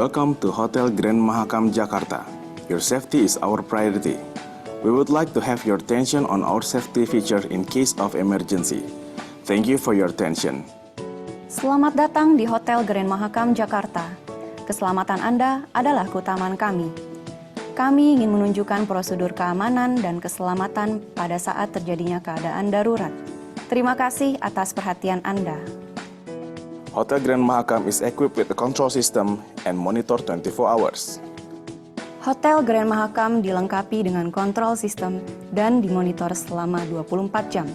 Welcome to Hotel Grand Mahakam Jakarta. Your safety is our priority. We would like to have your attention on our safety feature in case of emergency. Thank you for your attention. Selamat datang di Hotel Grand Mahakam Jakarta. Keselamatan Anda adalah keutamaan kami. Kami ingin menunjukkan prosedur keamanan dan keselamatan pada saat terjadinya keadaan darurat. Terima kasih atas perhatian Anda. Hotel Grand Mahakam is equipped with a control system and monitor 24 hours. Hotel Grand Mahakam dilengkapi dengan kontrol sistem dan dimonitor selama 24 jam.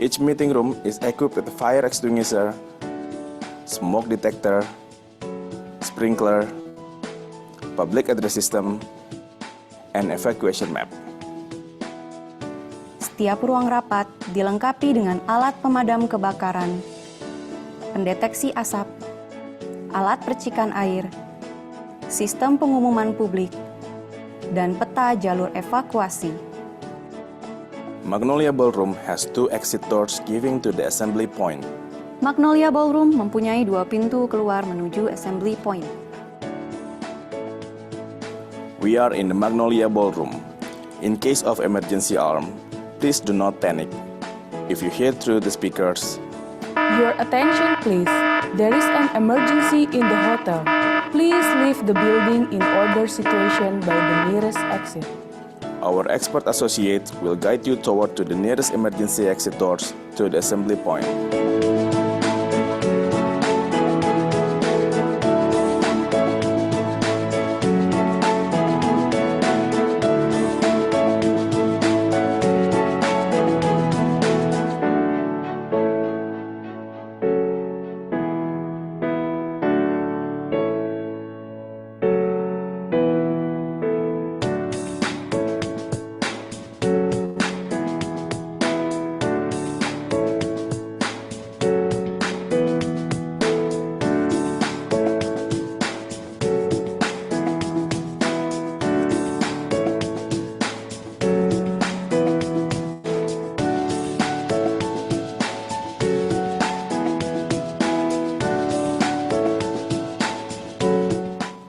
Each meeting room is equipped with a fire extinguisher, smoke detector, sprinkler, public address system, and evacuation map. Setiap ruang rapat dilengkapi dengan alat pemadam kebakaran, pendeteksi asap, alat percikan air, sistem pengumuman publik, dan peta jalur evakuasi. Magnolia Ballroom has 2 exit doors giving to the assembly point. Magnolia Ballroom mempunyai 2 pintu keluar menuju assembly point. We are in the Magnolia Ballroom. In case of emergency alarm, please do not panic. If you hear through the speakers, "Your attention please. There is an emergency in the hotel. Please leave the building in order situation by the nearest exit." our expert associate will guide you toward to the nearest emergency exit doors to the assembly point.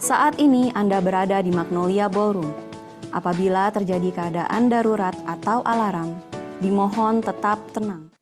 Saat ini Anda berada di Magnolia Ballroom. Apabila terjadi keadaan darurat atau alarm, dimohon tetap tenang.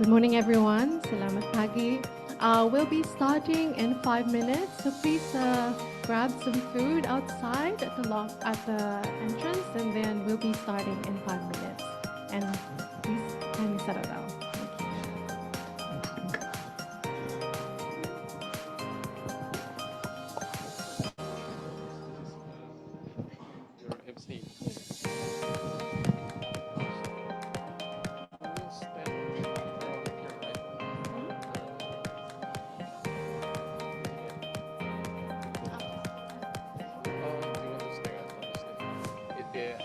Good morning, everyone. Selamat pagi. We'll be starting in 5 minutes, so please grab some food outside at the entrance, and then we'll be starting in 5 minutes. And please kindly settle down. Thank you.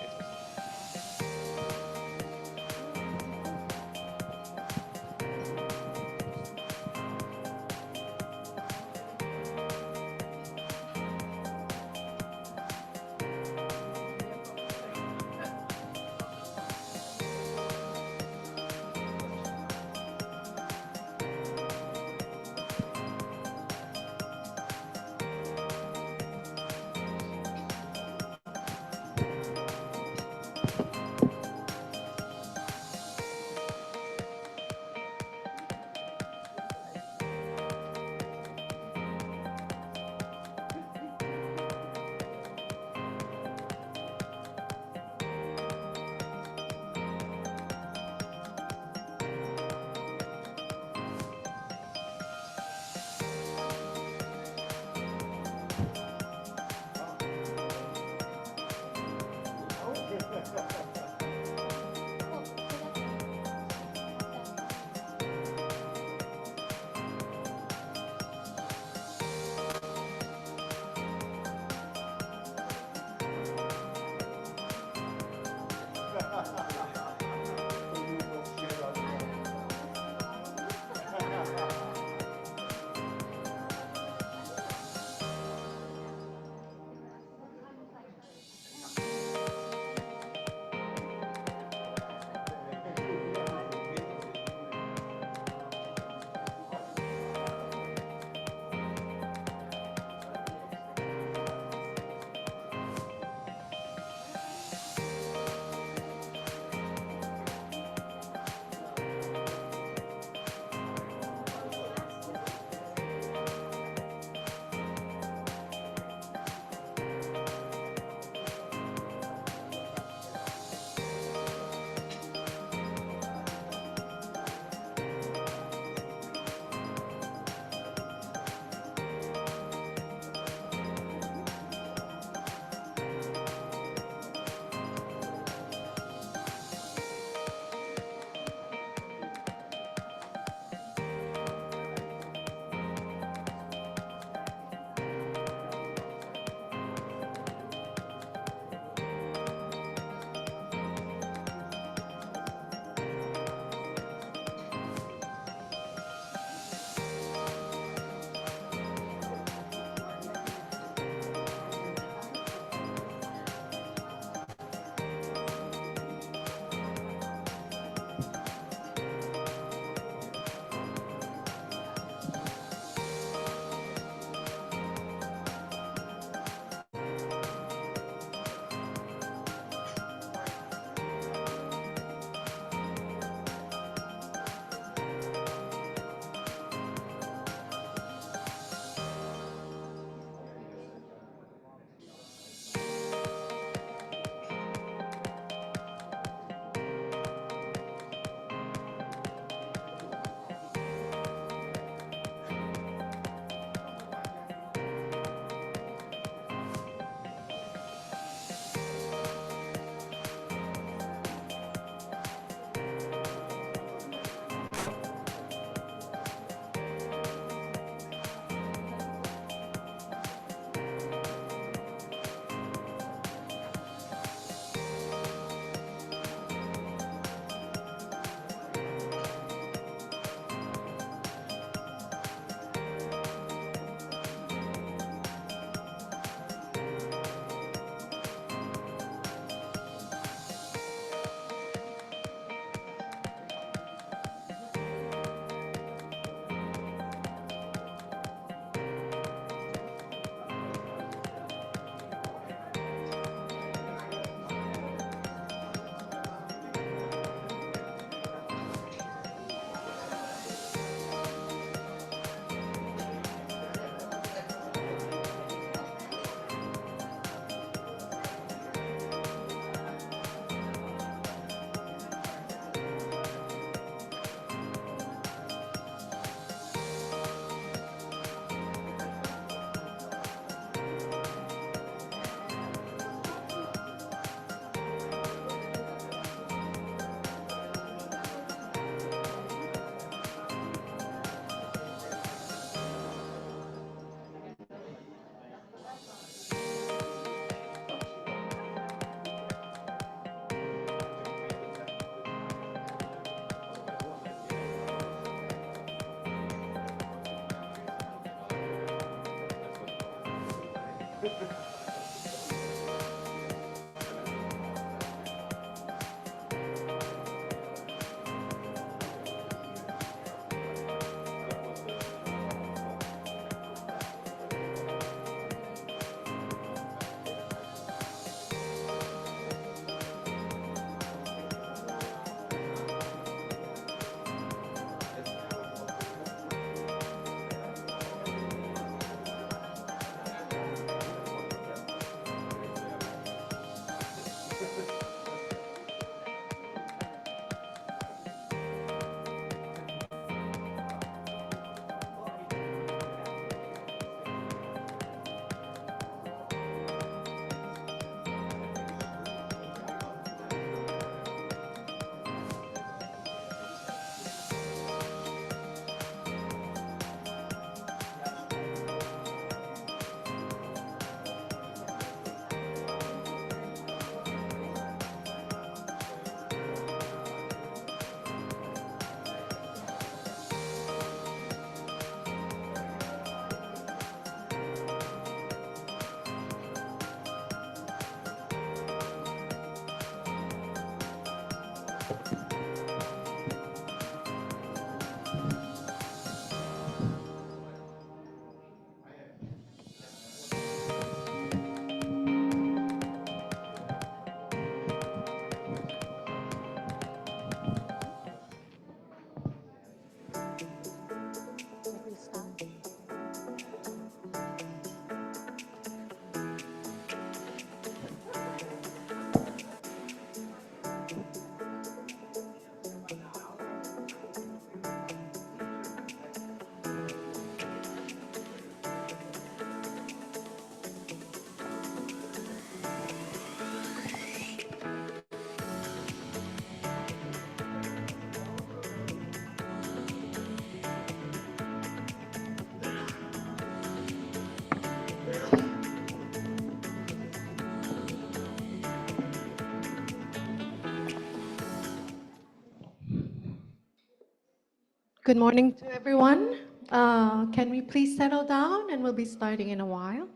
Good morning to everyone. Can we please settle down and we'll be starting in a while?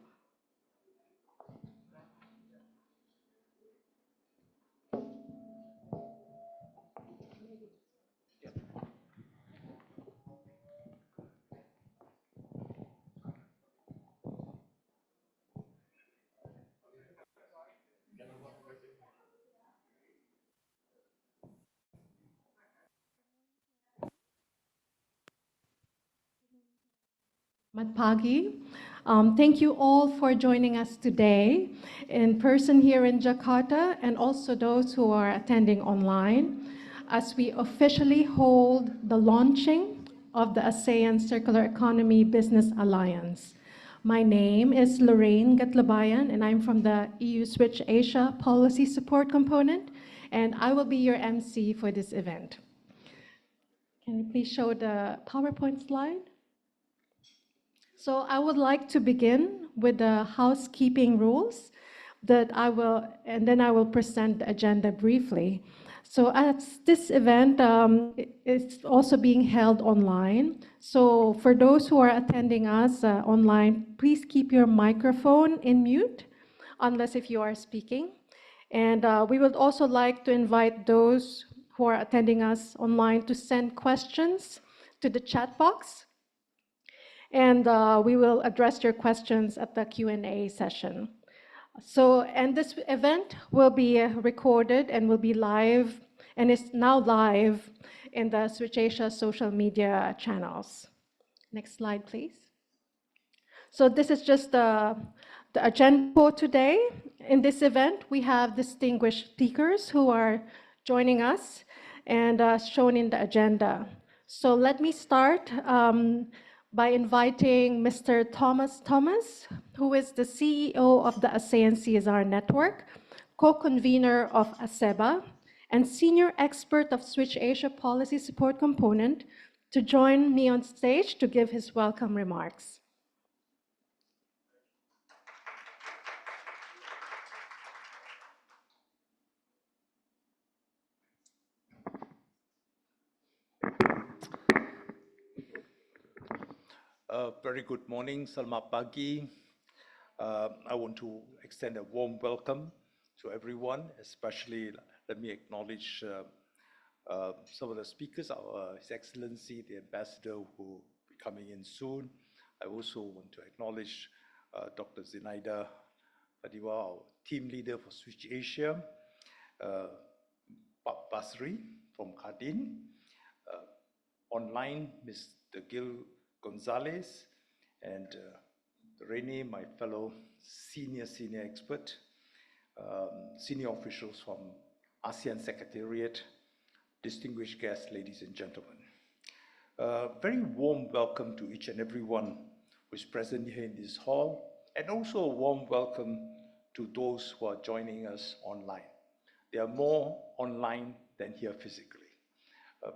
Selamat pagi. Thank you all for joining us today in person here in Jakarta and also those who are attending online as we officially hold the launching of the ASEAN Circular Economy Business Alliance. My name is Lorraine Gatlabayan and I'm from the EU Switch Asia Policy Support Component and I will be your MC for this event. Can you please show the PowerPoint slide? So I would like to begin with the housekeeping rules and then I will present the agenda briefly. So as this event is also being held online, so for those who are attending us online, please keep your microphone in mute, unless if you are speaking. And we would also like to invite those who are attending us online to send questions to the chat box. And we will address your questions at the Q&A session. And this event will be recorded and will be live, and is now live in the Switch Asia social media channels. Next slide, please. So this is just the agenda for today. In this event, we have distinguished speakers who are joining us and shown in the agenda. So let me start by inviting Mr. Thomas, who is the CEO of the ASEAN CSR Network, co-convener of ACEBA, and senior expert of Switch Asia Policy Support Component, to join me on stage to give his welcome remarks. Very good morning, selamat pagi. I want to extend a warm welcome to everyone, especially let me acknowledge some of the speakers, His Excellency, the Ambassador who will be coming in soon. I also want to acknowledge Dr. Zinaida Fadiwa, our team leader for Switch Asia, Basri from Cardin, online, Mr. Gil Gonzalez, and Rene, my fellow senior expert, senior officials from ASEAN Secretariat, distinguished guests, ladies and gentlemen. Very warm welcome to each and every one who is present here in this hall, and also a warm welcome to those who are joining us online. There are more online than here physically,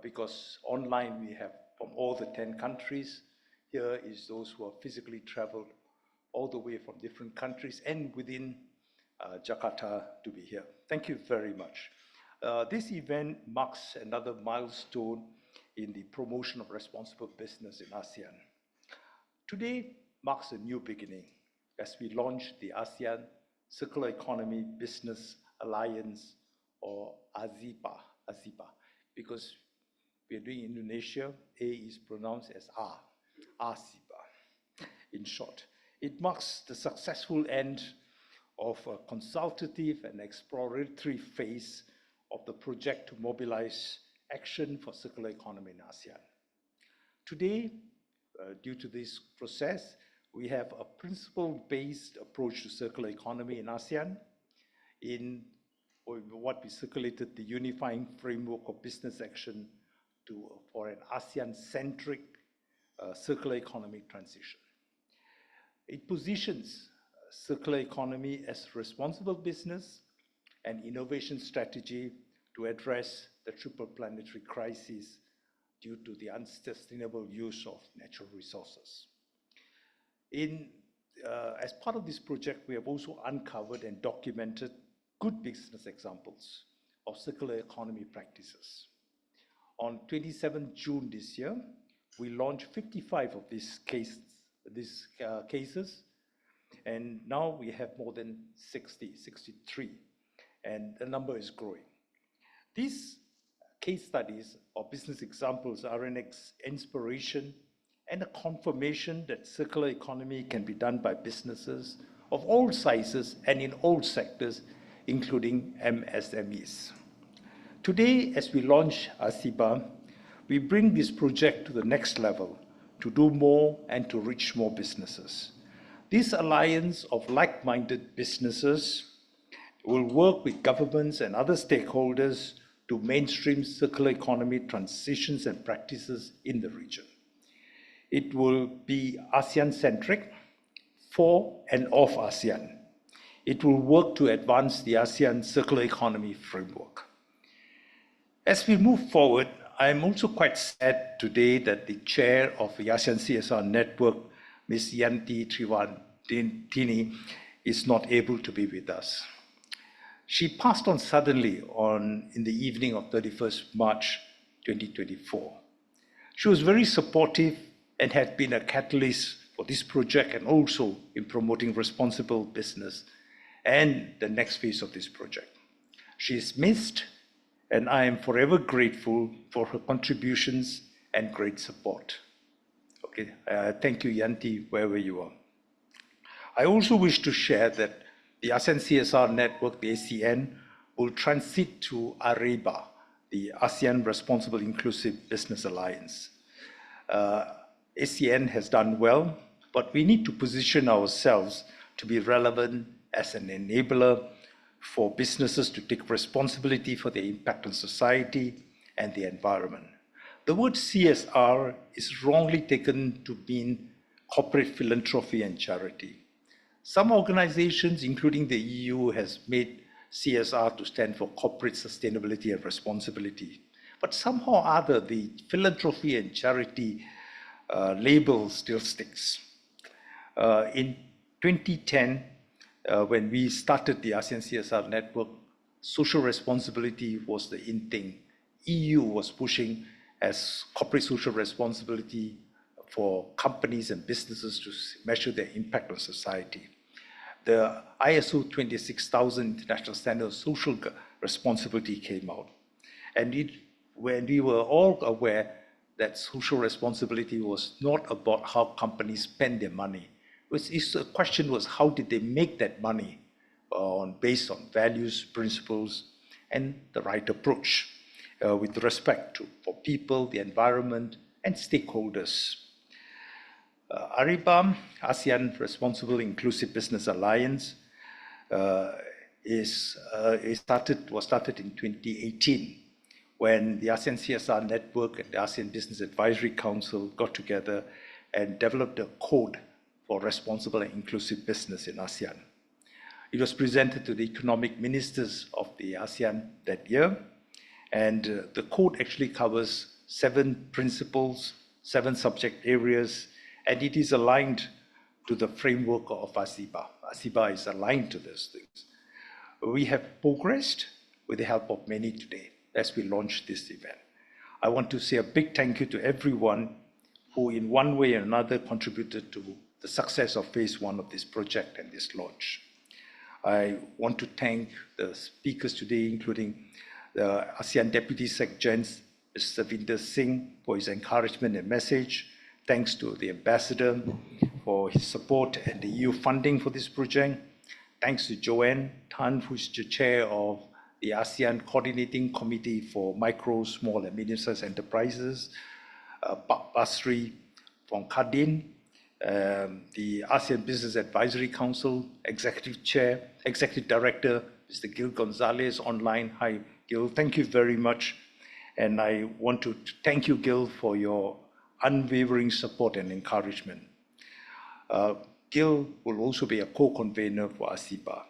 because online we have from all the 10 countries. Here is those who are physically traveled all the way from different countries and within Jakarta to be here. Thank you very much. This event marks another milestone in the promotion of responsible business in ASEAN. Today marks a new beginning as we launch the ASEAN Circular Economy Business Alliance, or ASEBA, because we are doing Indonesia, A is pronounced as A, ASEBA, in short. It marks the successful end of a consultative and exploratory phase of the project to mobilize action for circular economy in ASEAN. Today, due to this process, we have a principle-based approach to circular economy in ASEAN. In what we circulated, the unifying framework of business action for an ASEAN-centric circular economic transition. It positions circular economy as responsible business and innovation strategy to address the triple planetary crisis due to the unsustainable use of natural resources. As part of this project, we have also uncovered and documented good business examples of circular economy practices. On 27 June this year, we launched 55 of these cases, and now we have more than 63, and the number is growing. These case studies or business examples are an inspiration and a confirmation that circular economy can be done by businesses of all sizes and in all sectors, including MSMEs. Today, as we launch ASEBA, we bring this project to the next level to do more and to reach more businesses. This alliance of like-minded businesses will work with governments and other stakeholders to mainstream circular economy transitions and practices in the region. It will be ASEAN-centric, for and of ASEAN. It will work to advance the ASEAN Circular Economy Framework. As we move forward, I am also quite sad today that the chair of the ASEAN CSR Network, Ms. Yanti Triwardini, is not able to be with us. She passed on suddenly in the evening of 31st March 2024. She was very supportive and had been a catalyst for this project and also in promoting responsible business and the next phase of this project. She is missed, and I am forever grateful for her contributions and great support. Okay, thank you, Yanti, wherever you are. I also wish to share that the ASEAN CSR Network, the ASEAN, will transit to AREBA, the ASEAN Responsible Inclusive Business Alliance. ASEAN has done well, but we need to position ourselves to be relevant as an enabler for businesses to take responsibility for their impact on society and the environment. The word CSR is wrongly taken to mean corporate philanthropy and charity. Some organizations, including the EU, has made CSR to stand for corporate sustainability and responsibility. But somehow or other, the philanthropy and charity label still sticks. In 2010, when we started the ASEAN CSR Network, social responsibility was the in thing. EU was pushing as corporate social responsibility for companies and businesses to measure their impact on society. the ISO 26000 International Standard of Social Responsibility came out. And when we were all aware that social responsibility was not about how companies spend their money. The question was, how did they make that money based on values, principles, and the right approach with respect for people, the environment, and stakeholders. ARIBA, ASEAN Responsible Inclusive Business Alliance, was started in 2018 when the ASEAN CSR Network and the ASEAN Business Advisory Council got together and developed a code for responsible and inclusive business in ASEAN. It was presented to the economic ministers of the ASEAN that year, and the code actually covers 7 principles, 7 subject areas, and it is aligned to the framework of ACEBA. ACEBA is aligned to those things. We have progressed with the help of many today as we launch this event. I want to say a big thank you to everyone who in one way or another contributed to the success of phase 1 of this project and this launch. I want to thank the speakers today, including the ASEAN Deputy Secretary, Mr. Vinder Singh, for his encouragement and message. Thanks to the Ambassador for his support and the EU funding for this project. Thanks to Joanne Tan, who's the chair of the ASEAN Coordinating Committee for Micro, Small and Medium-Sized Enterprises, Pak Basri from Kadin, the ASEAN Business Advisory Council Executive Director, Mr. Gil Gonzalez online. Hi, Gil, thank you very much. And I want to thank you, Gil, for your unwavering support and encouragement. Gil will also be a co-convener for ACEBA.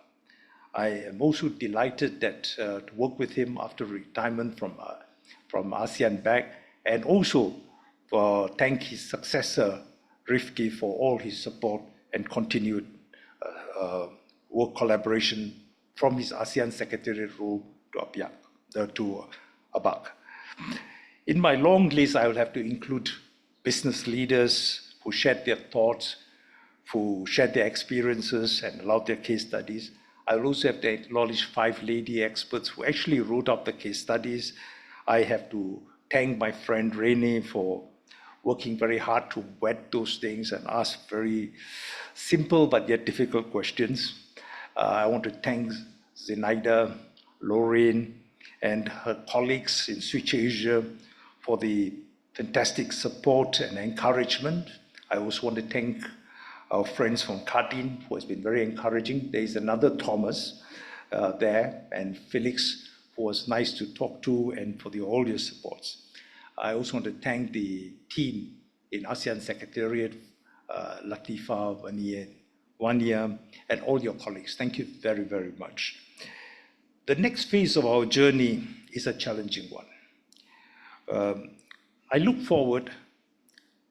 I am also delighted that to work with him after retirement from ASEAN Bank, and also thank his successor, Rifki, for all his support and continued work collaboration from his ASEAN Secretariat role to ABAC. In my long list, I will have to include business leaders who shared their thoughts, who shared their experiences and allowed their case studies. I will also have to acknowledge 5 lady experts who actually wrote up the case studies. I have to thank my friend Rene for working very hard to vet those things and ask very simple but yet difficult questions. I want to thank Zenaida, Lorraine, and her colleagues in Switch Asia for the fantastic support and encouragement. I also want to thank our friends from Kadin, who has been very encouraging. There is another Thomas there, and Felix, who was nice to talk to, and for all your supports. I also want to thank the team in ASEAN Secretariat, Latifa, Wania, and all your colleagues. Thank you very, very much. The next phase of our journey is a challenging one. I look forward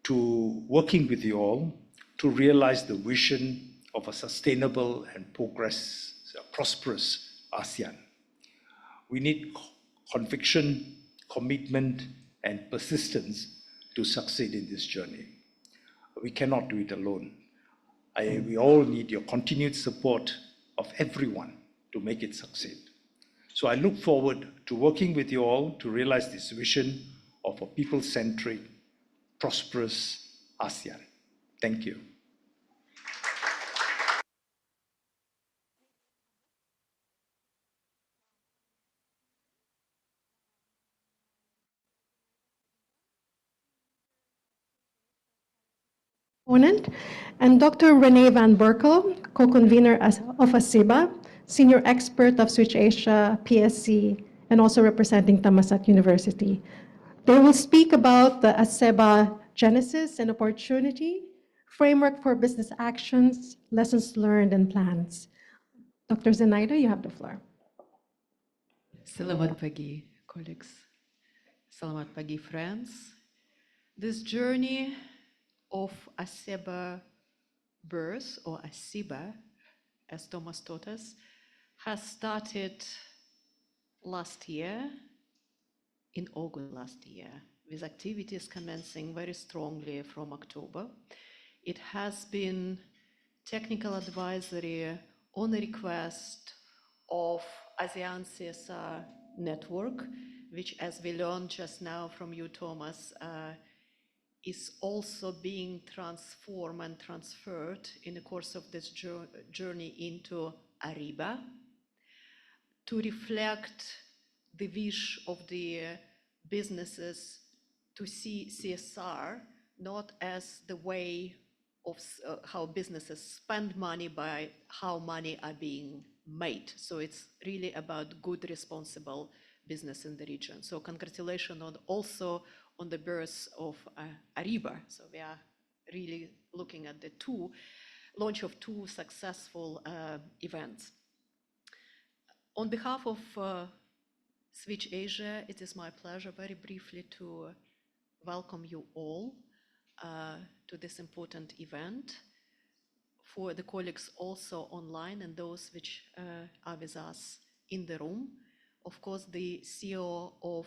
to working with you all to realize the vision of a sustainable and prosperous ASEAN. We need conviction, commitment, and persistence to succeed in this journey. We cannot do it alone. We all need your continued support of everyone to make it succeed. So I look forward to working with you all to realize this vision of a people-centric, prosperous ASEAN. Thank you. And Dr. Renee Van Berkel, co-convener of ACEBA, senior expert of Switch Asia, PSC, and also representing Thammasat University. They will speak about the ACEBA genesis and opportunity, framework for business actions, lessons learned, and plans. Dr. Zenaida, you have the floor. Selamat pagi, colleagues. Selamat pagi, friends. This journey of ACEBA birth, or ACEBA, as Thomas taught us, has started last year, in August last year, with activities commencing very strongly from October. It has been technical advisory on the request of ASEAN CSR network, which, as we learned just now from you, Thomas, is also being transformed and transferred in the course of this journey into ACEBA, to reflect the wish of the businesses to see CSR not as the way of how businesses spend money, by how money are being made. So it's really about good, responsible business in the region. So congratulations also on the birth of ACEBA. So we are really looking at the launch of two successful events. On behalf of Switch Asia, it is my pleasure very briefly to welcome you all to this important event. For the colleagues also online and those which are with us in the room, of course, the CEO of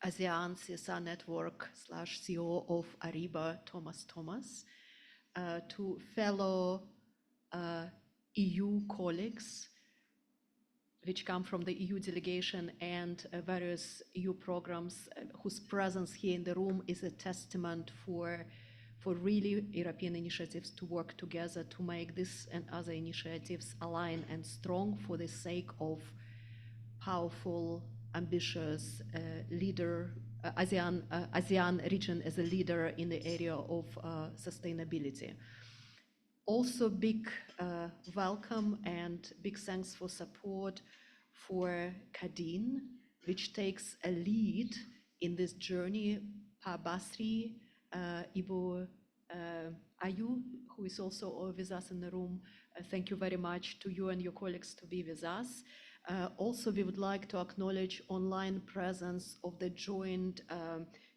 ASEAN CSR Network / CEO of ACEBA, Thomas, to fellow EU colleagues which come from the EU delegation and various EU programs whose presence here in the room is a testament for really European initiatives to work together to make this and other initiatives aligned and strong for the sake of powerful, ambitious ASEAN region as a leader in the area of sustainability. Also big welcome and big thanks for support for Kadin, which takes a lead in this journey. Pa Basri, Ibu Ayu, who is also with us in the room, thank you very much to you and your colleagues to be with us. Also, we would like to acknowledge online presence of the joint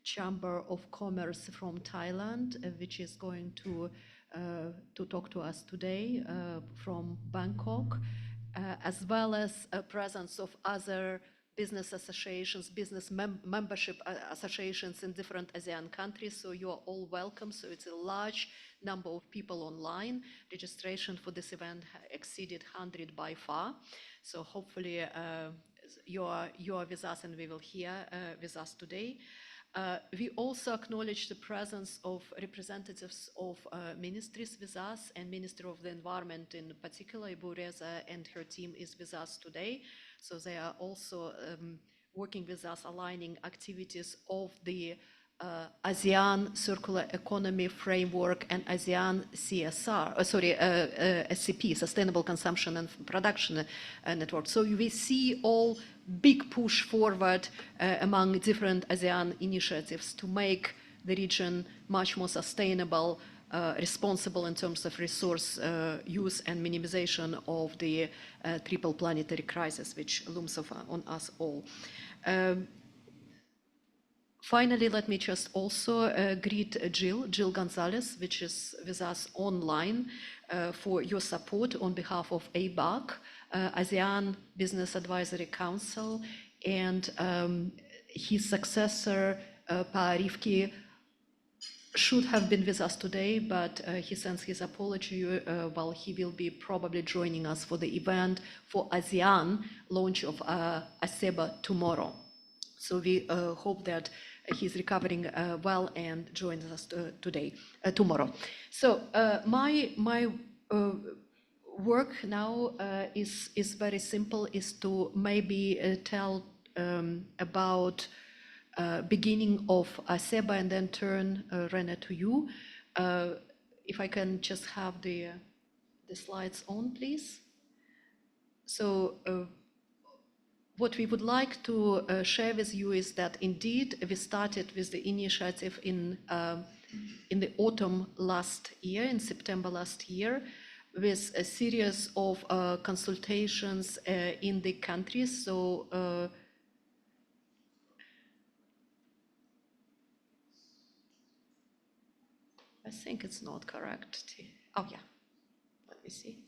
Chamber of Commerce from Thailand, which is going to talk to us today from Bangkok, as well as a presence of other business associations, business membership associations in different ASEAN countries. So you are all welcome. So it's a large number of people online. Registration for this event exceeded 100 by far. So hopefully you are with us and we will hear with us today. We also acknowledge the presence of representatives of ministries with us, and Minister of the Environment in particular, Ibu Reza, and her team is with us today. So they are also working with us, aligning activities of the ASEAN Circular Economy Framework and ASEAN CSR, SCP, Sustainable Consumption and Production Network. So we see all big push forward among different ASEAN initiatives to make the region much more sustainable, responsible in terms of resource use and minimization of the triple planetary crisis which looms on us all. Finally, let me just also greet Jill Gonzalez, which is with us online, for your support on behalf of ABAC, ASEAN Business Advisory Council, and his successor, Pa Rifki, should have been with us today, but he sends his apology while he will be probably joining us for the event for ASEAN launch of ACEBA tomorrow. So we hope that he's recovering well and joins us tomorrow. So my work now is very simple, is to maybe tell about beginning of ACEBA and then turn Rene to you. If I can just have the slides on, please. So what we would like to share with you is that indeed we started with the initiative in the autumn last year, in September last year, with a series of consultations in the countries. So I think it's not correct. Oh yeah, let me see.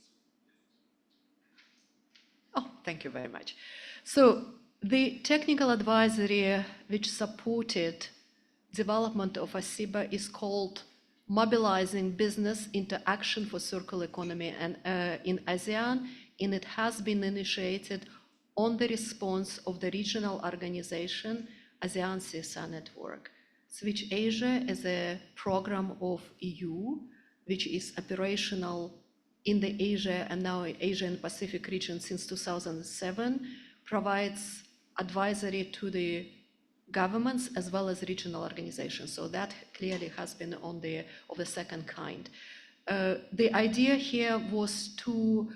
Oh, thank you very much. So the technical advisory which supported development of ACEBA is called mobilizing business into action for circular economy and in ASEAN, and it has been initiated on the response of the regional organization ASEAN CSR Network. Switch Asia is a program of EU, which is operational in the Asia and now Asia and Pacific region since 2007, provides advisory to the governments as well as regional organizations. So that clearly has been of the second kind. The idea here was to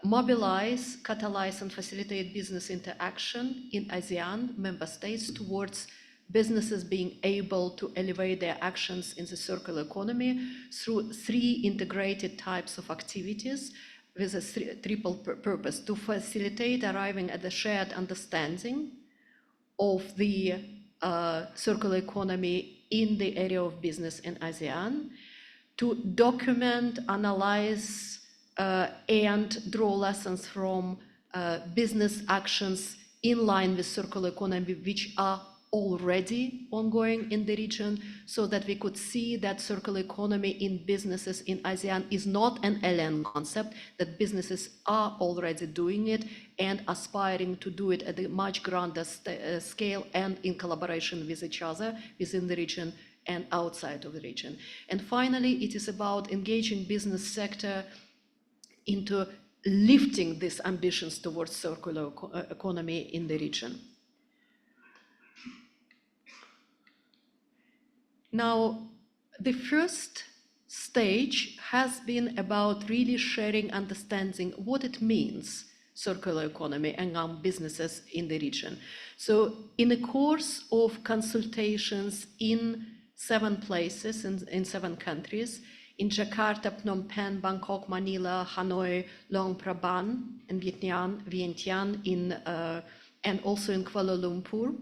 mobilize, catalyze, and facilitate business interaction in ASEAN member states towards businesses being able to elevate their actions in the circular economy through three integrated types of activities with a triple purpose: to facilitate arriving at the shared understanding of the circular economy in the area of business in ASEAN, to document, analyze, and draw lessons from business actions in line with circular economy, which are already ongoing in the region, so that we could see that circular economy in businesses in ASEAN is not an alien concept, that businesses are already doing it and aspiring to do it at a much grander scale and in collaboration with each other within the region and outside of the region. And finally, it is about engaging business sector into lifting these ambitions towards circular economy in the region. Now, the first stage has been about really sharing, understanding what it means, circular economy, among businesses in the region. So in the course of consultations in 7 places, in 7 countries, in Jakarta, Phnom Penh, Bangkok, Manila, Hanoi, Luang Prabang, and Vientiane, and also in Kuala Lumpur,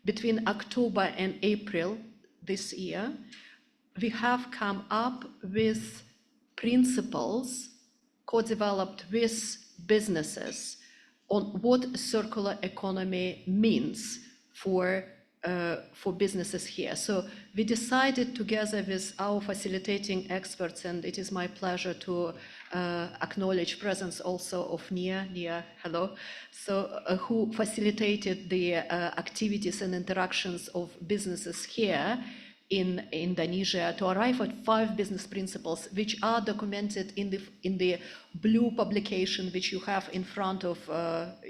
between October and April this year, we have come up with principles co-developed with businesses on what circular economy means for businesses here. So we decided together with our facilitating experts, and it is my pleasure to acknowledge presence also of Nia, hello, so who facilitated the activities and interactions of businesses here in Indonesia, to arrive at 5 business principles, which are documented in the blue publication which you have in front of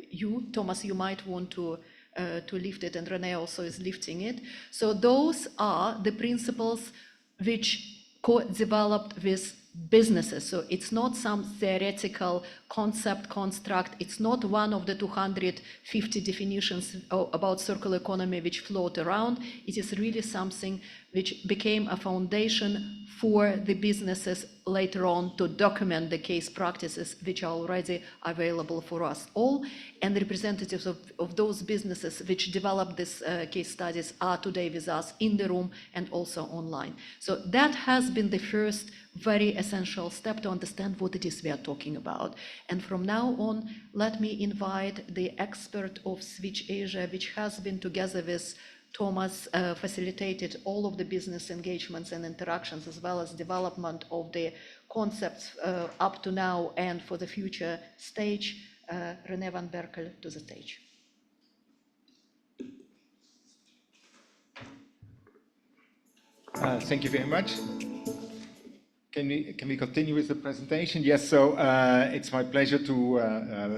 you. Thomas, you might want to lift it, and Renee also is lifting it. So those are the principles which co-developed with businesses. So it's not some theoretical concept, construct. It's not one of the 250 definitions about circular economy which float around. It is really something which became a foundation for the businesses later on to document the case practices which are already available for us all. And representatives of those businesses which developed these case studies are today with us in the room and also online. So that has been the first very essential step to understand what it is we are talking about. And from now on, let me invite the expert of Switch Asia, which has been together with Thomas facilitated all of the business engagements and interactions, as well as development of the concepts up to now and for the future stage. René van Berkel to the stage. Thank you very much. Can we continue with the presentation? Yes, so it's my pleasure to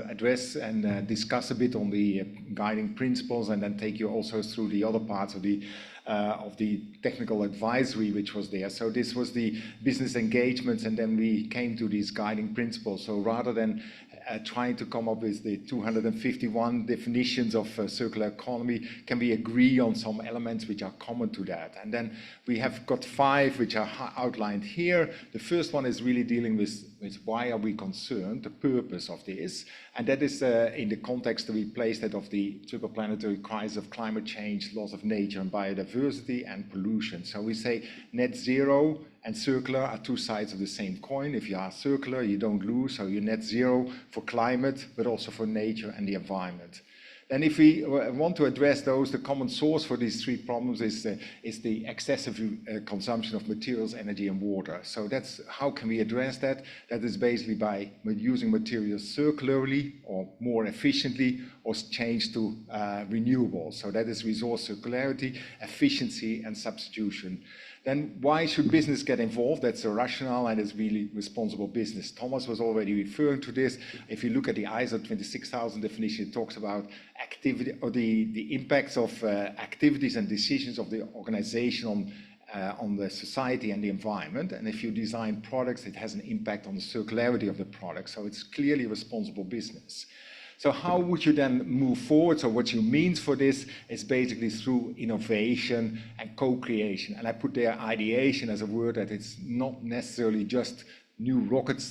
address and discuss a bit on the guiding principles, and then take you also through the other parts of the technical advisory which was there. So this was the business engagements, and then we came to these guiding principles. So rather than trying to come up with the 251 definitions of circular economy, can we agree on some elements which are common to that? And then we have got 5 which are outlined here. The first one is really dealing with why are we concerned, the purpose of this, and that is in the context that we placed that of the triple planetary crisis of climate change, loss of nature and biodiversity, and pollution. So we say net zero and circular are 2 sides of the same coin. If you are circular, you don't lose, so you're net zero for climate, but also for nature and the environment. Then if we want to address those, the common source for these three problems is the excessive consumption of materials, energy, and water. So that's how can we address that? That is basically by using materials circularly or more efficiently, or change to renewables. So that is resource circularity, efficiency, and substitution. Then why should business get involved? That's a rationale, and it's really responsible business. Thomas was already referring to this. If you look at the ISO 26000 definition, it talks about activity or the impacts of activities and decisions of the organization on the society and the environment. And if you design products, it has an impact on the circularity of the product. So it's clearly responsible business. So how would you then move forward? So what you means for this is basically through innovation and co-creation. And I put there ideation as a word that it's not necessarily just new rocket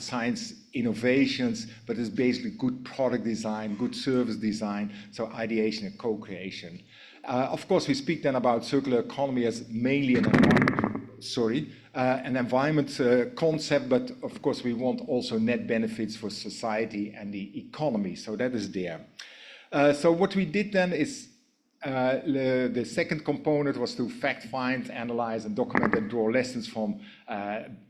science innovations, but it's basically good product design, good service design, so ideation and co-creation. Of course, we speak then about circular economy as mainly an environment concept, but of course we want also net benefits for society and the economy, so that is there. So what we did then is the second component was to fact find, analyze, and document and draw lessons from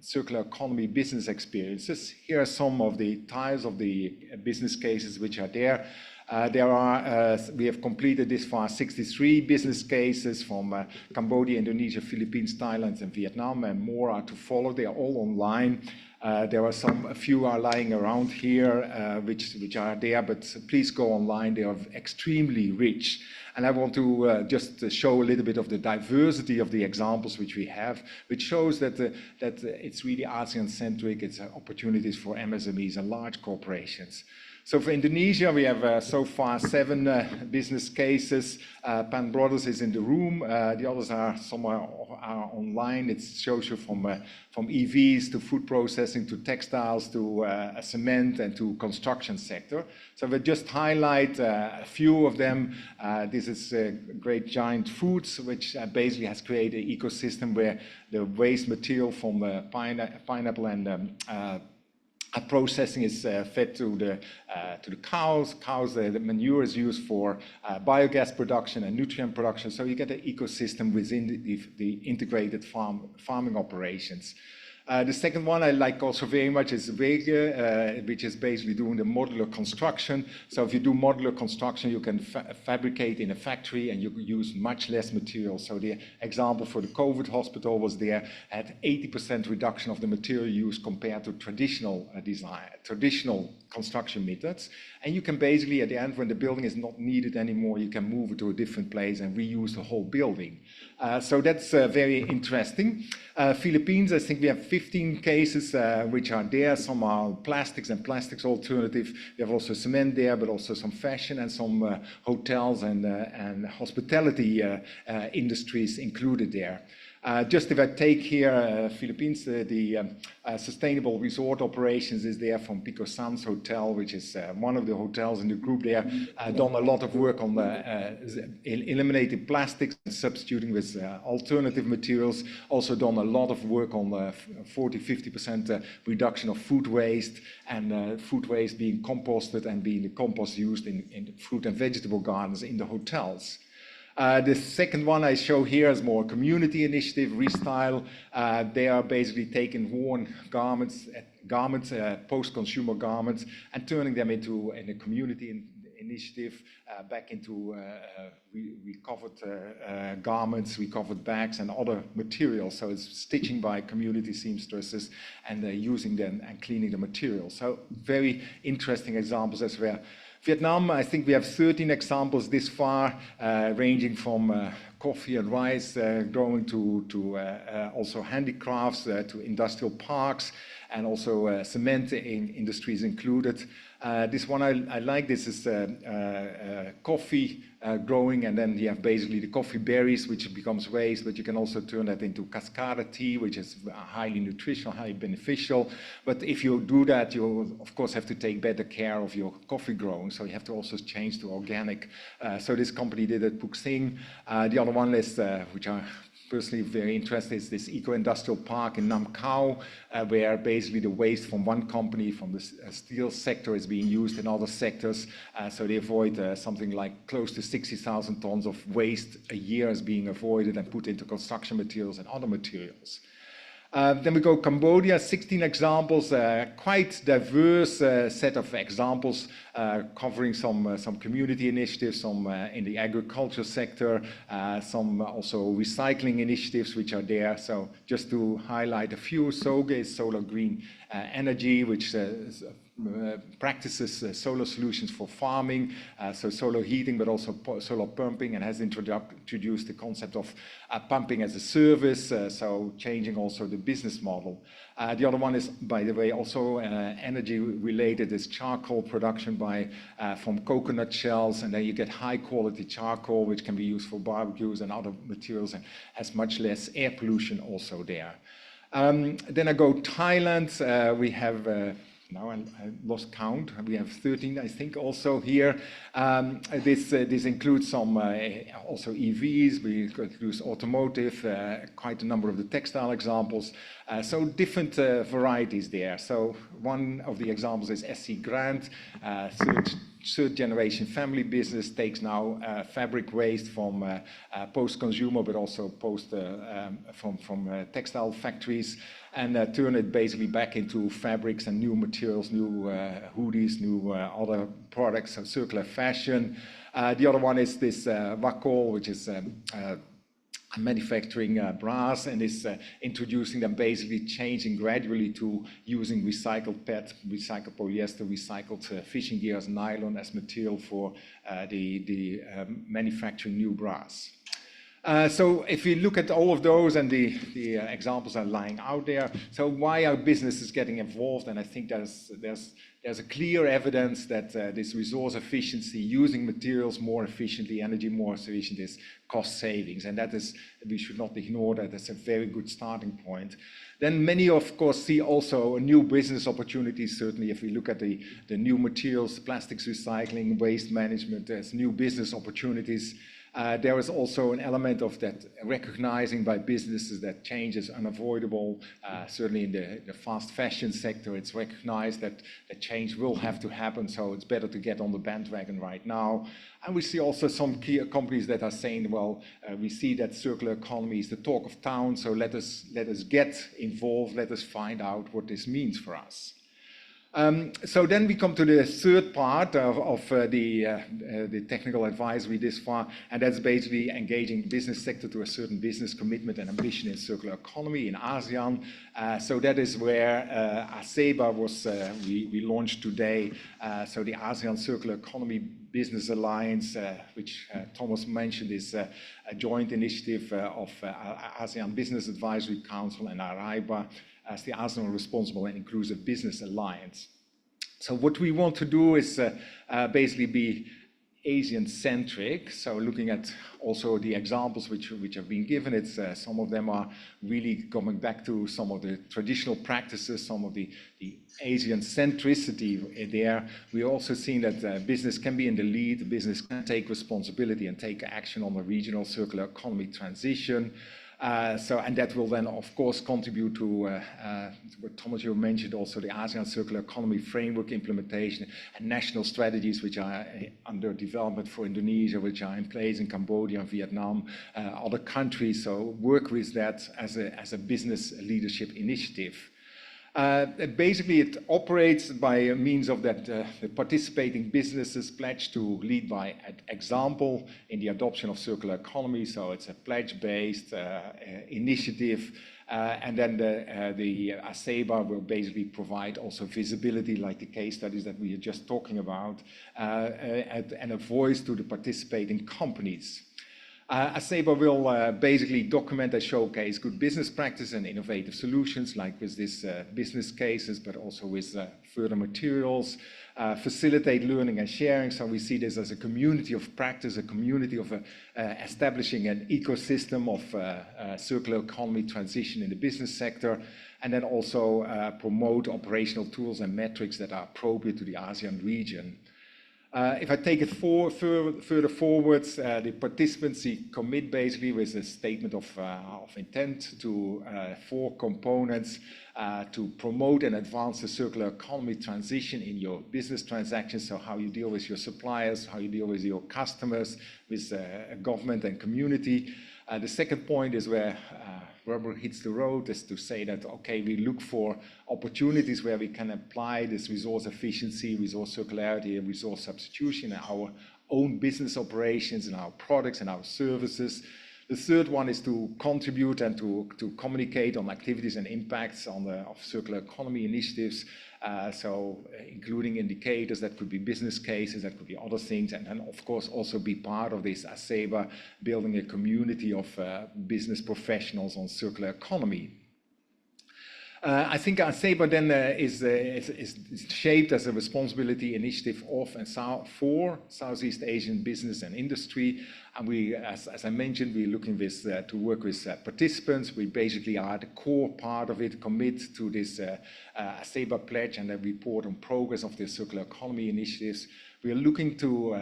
circular economy business experiences. Here are some of the tiles of the business cases which are there. We have completed this far 63 business cases from Cambodia, Indonesia, Philippines, Thailand, and Vietnam, and more are to follow. They are all online. There are a few are lying around here, which are there, but please go online. They are extremely rich. And I want to just show a little bit of the diversity of the examples which we have, which shows that it's really ASEAN-centric. It's opportunities for MSMEs and large corporations. So for Indonesia, we have so far 7 business cases. Pan Brothers is in the room. The others are somewhere online. It shows you from EVs to food processing to textiles to cement and to construction sector. So we'll just highlight a few of them. This is Great Giant Foods, which basically has created an ecosystem where the waste material from pineapple and processing is fed to the cows. The manure is used for biogas production and nutrient production. So you get an ecosystem within the integrated farming operations. The second one I like also very much is Wege, which is basically doing the modular construction. So if you do modular construction, you can fabricate in a factory and you can use much less material. So the example for the COVID hospital was there at 80% reduction of the material used compared to traditional construction methods. And you can basically, at the end, when the building is not needed anymore, you can move it to a different place and reuse the whole building. So that's very interesting. Philippines, I think we have 15 cases which are there. Some are plastics and plastics alternative. We have also cement there, but also some fashion and some hotels and hospitality industries included there. Just if I take here Philippines, the sustainable resort operations is there from Pico Sands Hotel, which is one of the hotels in the group there. Done a lot of work on eliminating plastics and substituting with alternative materials. Also done a lot of work on 40-50% reduction of food waste, and food waste being composted and being the compost used in fruit and vegetable gardens in the hotels. The second one I show here is more community initiative, Restyle. They are basically taking worn garments, post-consumer garments, and turning them into a community initiative back into recovered garments, recovered bags, and other materials. So it's stitching by community seamstresses and using them and cleaning the materials. So very interesting examples as well. Vietnam, I think we have 13 examples this far, ranging from coffee and rice, growing to also handicrafts, to industrial parks, and also cement industries included. This one I like. This is coffee growing, and then you have basically the coffee berries, which becomes waste, but you can also turn that into cascara tea, which is highly nutritional, highly beneficial. But if you do that, you of course have to take better care of your coffee growing, so you have to also change to organic. So this company did it, Puk Sing. The other one is, which are personally very interested is this eco-industrial park in Nam Khao, where basically the waste from one company, from the steel sector, is being used in other sectors. So they avoid something like close to 60,000 tons of waste a year is being avoided and put into construction materials and other materials. Then we go Cambodia, 16 examples, quite diverse set of examples covering some community initiatives, some in the agriculture sector, some also recycling initiatives which are there. So just to highlight a few, SOGE is solar green energy, which practices solar solutions for farming, so solar heating, but also solar pumping, and has introduced the concept of pumping as a service, so changing also the business model. The other one is, by the way, also energy related, is charcoal production from coconut shells, and then you get high quality charcoal, which can be used for barbecues and other materials, and has much less air pollution also there. Then I go Thailand. We have now I lost count. We have 13, I think, also here. This includes some also EVs. We include automotive, quite a number of the textile examples. So different varieties there. So one of the examples is SC Grant, third generation family business, takes now fabric waste from post-consumer, but also from textile factories, and turn it basically back into fabrics and new materials, new hoodies, new other products, so circular fashion. The other one is this Wakol, which is manufacturing bras, and is introducing them, basically changing gradually to using recycled PET, recycled polyester, recycled fishing gear as nylon as material for the manufacturing new bras. So if we look at all of those, and the examples are lying out there, so why are businesses getting involved? And I think there's a clear evidence that this resource efficiency, using materials more efficiently, energy more efficient, is cost savings, and that is, we should not ignore that. That's a very good starting point. Then many, of course, see also new business opportunities. Certainly, if we look at the new materials, plastics recycling, waste management, there's new business opportunities. There is also an element of that recognizing by businesses that change is unavoidable. Certainly in the fast fashion sector, it's recognized that change will have to happen, so it's better to get on the bandwagon right now. And we see also some key companies that are saying, well, we see that circular economy is the talk of town, so let us get involved, let us find out what this means for us. So then we come to the third part of the technical advisory this far, and that's basically engaging the business sector to a certain business commitment and ambition in circular economy in ASEAN. So that is where ACEBA was, we launched today. So the ASEAN Circular Economy Business Alliance, which Thomas mentioned, is a joint initiative of ASEAN Business Advisory Council and ARIBA as the ASEAN Responsible and Inclusive Business Alliance. So what we want to do is basically be Asian-centric, so looking at also the examples which have been given. It's some of them are really coming back to some of the traditional practices, some of the Asian centricity there. We're also seeing that business can be in the lead, business can take responsibility and take action on the regional circular economy transition. And that will then, of course, contribute to what Thomas, you mentioned, also the ASEAN Circular Economy Framework implementation and national strategies which are under development for Indonesia, which are in place in Cambodia and Vietnam, other countries. So work with that as a business leadership initiative. Basically, it operates by means of that the participating businesses pledge to lead by example in the adoption of circular economy. So it's a pledge-based initiative, and then the ACEBA will basically provide also visibility, like the case studies that we are just talking about, and a voice to the participating companies. ACEBA will basically document and showcase good business practice and innovative solutions, like with this business cases, but also with further materials, facilitate learning and sharing. So we see this as a community of practice, a community of establishing an ecosystem of circular economy transition in the business sector, and then also promote operational tools and metrics that are appropriate to the ASEAN region. If I take it further forwards, the participants commit basically with a statement of intent to 4 components to promote and advance the circular economy transition in your business transactions. So how you deal with your suppliers, how you deal with your customers, with government and community. The second point is where rubber hits the road, is to say that, okay, we look for opportunities where we can apply this resource efficiency, resource circularity, and resource substitution in our own business operations, in our products and our services. The third one is to contribute and to communicate on activities and impacts of circular economy initiatives, so including indicators, that could be business cases, that could be other things, and then of course also be part of this ACEBA, building a community of business professionals on circular economy. I think ACEBA then is shaped as a responsibility initiative of and for Southeast Asian business and industry. And we, as I mentioned, we're looking to work with participants. We basically are the core part of it, commit to this ACEBA pledge and a report on progress of the circular economy initiatives. We are looking to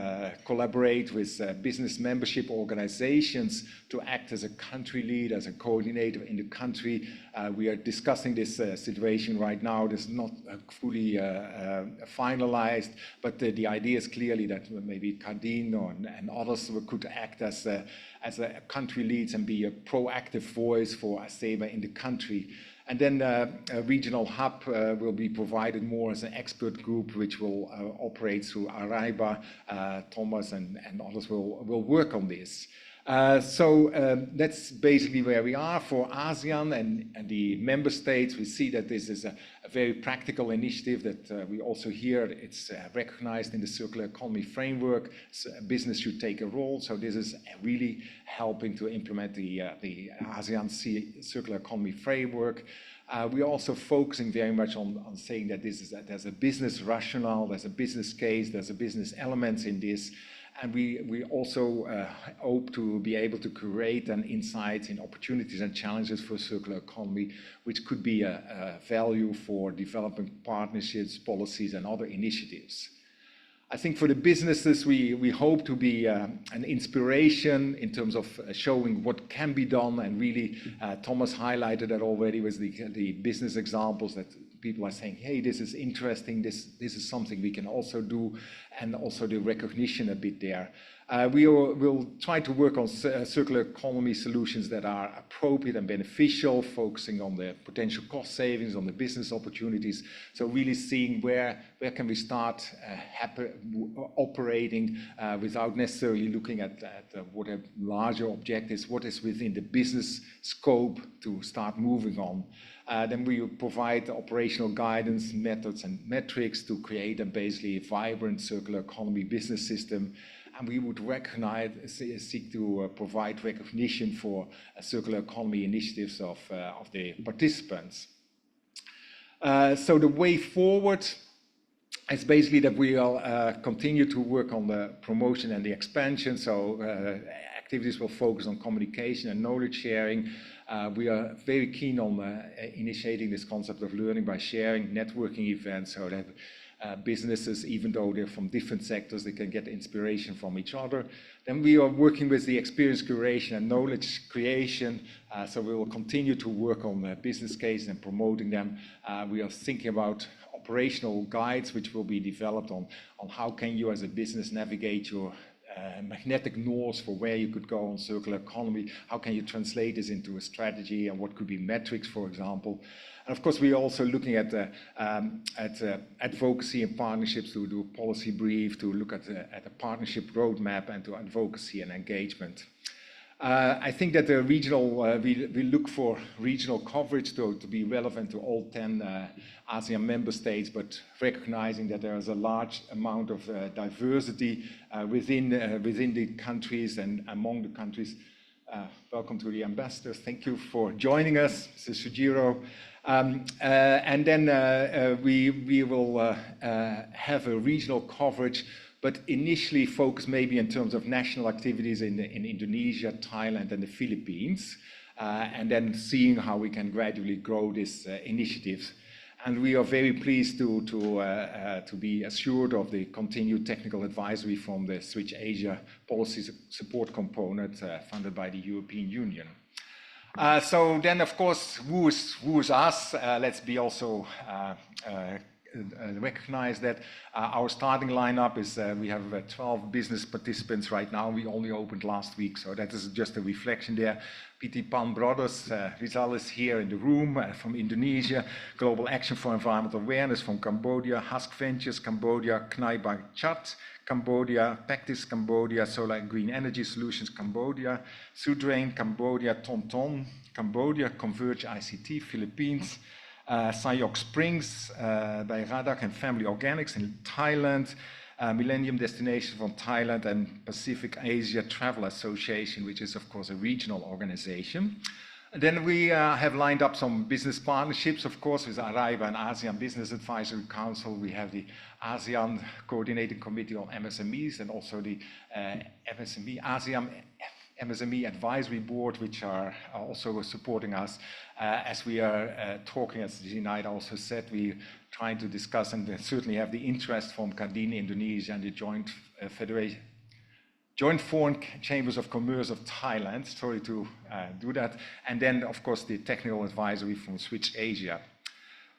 collaborate with business membership organizations to act as a country lead, as a coordinator in the country. We are discussing this situation right now. This is not fully finalized, but the idea is clearly that maybe Cardin and others could act as a country leads and be a proactive voice for ACEBA in the country. And then a regional hub will be provided more as an expert group, which will operate through ARIBA. Thomas and others will work on this. So that's basically where we are for ASEAN and the member states. We see that this is a very practical initiative that we also hear it's recognized in the circular economy framework. So business should take a role. So this is really helping to implement the ASEAN circular economy framework. We're also focusing very much on saying that there's a business rationale, there's a business case, there's a business elements in this. And we also hope to be able to create an insights in opportunities and challenges for circular economy, which could be a value for developing partnerships, policies, and other initiatives. I think for the businesses, we hope to be an inspiration in terms of showing what can be done, and really Thomas highlighted that already with the business examples that people are saying, hey, this is interesting, this is something we can also do, and also the recognition a bit there. We'll try to work on circular economy solutions that are appropriate and beneficial, focusing on the potential cost savings, on the business opportunities. So really seeing where can we start operating without necessarily looking at what are larger objectives, what is within the business scope to start moving on. Then we provide operational guidance, methods, and metrics to create basically a vibrant circular economy business system. And we would seek to provide recognition for circular economy initiatives of the participants. So the way forward is basically that we will continue to work on the promotion and the expansion. So activities will focus on communication and knowledge sharing. We are very keen on initiating this concept of learning by sharing, networking events, so that businesses, even though they're from different sectors, they can get inspiration from each other. Then we are working with the experience curation and knowledge creation. So we will continue to work on business cases and promoting them. We are thinking about operational guides, which will be developed on how can you as a business navigate your magnetic north for where you could go on circular economy. How can you translate this into a strategy, and what could be metrics, for example. And of course, we are also looking at advocacy and partnerships to do a policy brief, to look at a partnership roadmap, and to advocacy and engagement. I think that the regional, we look for regional coverage to be relevant to all 10 ASEAN member states, but recognizing that there is a large amount of diversity within the countries and among the countries. Welcome to the ambassadors. Thank you for joining us, Mr. Sujiro. And then we will have a regional coverage, but initially focus maybe in terms of national activities in Indonesia, Thailand, and the Philippines, and then seeing how we can gradually grow this initiative. And we are very pleased to be assured of the continued technical advisory from the Switch Asia policy support component funded by the European Union. So then, of course, who is us? Let's be also recognize that our starting lineup is we have 12 business participants right now. We only opened last week, so that is just a reflection there. PT Pan Brothers, Rizal is here in the room from Indonesia, Global Action for Environmental Awareness from Cambodia, Husk Ventures Cambodia, Knai Bai Chat Cambodia, Pactis Cambodia, Solar Green Energy Solutions Cambodia, Sudrain Cambodia, Tonton Cambodia, Converge ICT Philippines, Sayok Springs by Radak and Family Organics in Thailand, Millennium Destination from Thailand, and Pacific Asia Travel Association, which is of course a regional organization. And then we have lined up some business partnerships, of course, with ARIBA and ASEAN Business Advisory Council. We have the ASEAN Coordinating Committee on MSMEs and also the ASEAN MSME Advisory Board, which are also supporting us as we are talking, as Zinaida also said, we trying to discuss and certainly have the interest from Kadin, Indonesia, and the Joint Foreign Chambers of Commerce of Thailand. Sorry to do that. And then, of course, the technical advisory from Switch Asia.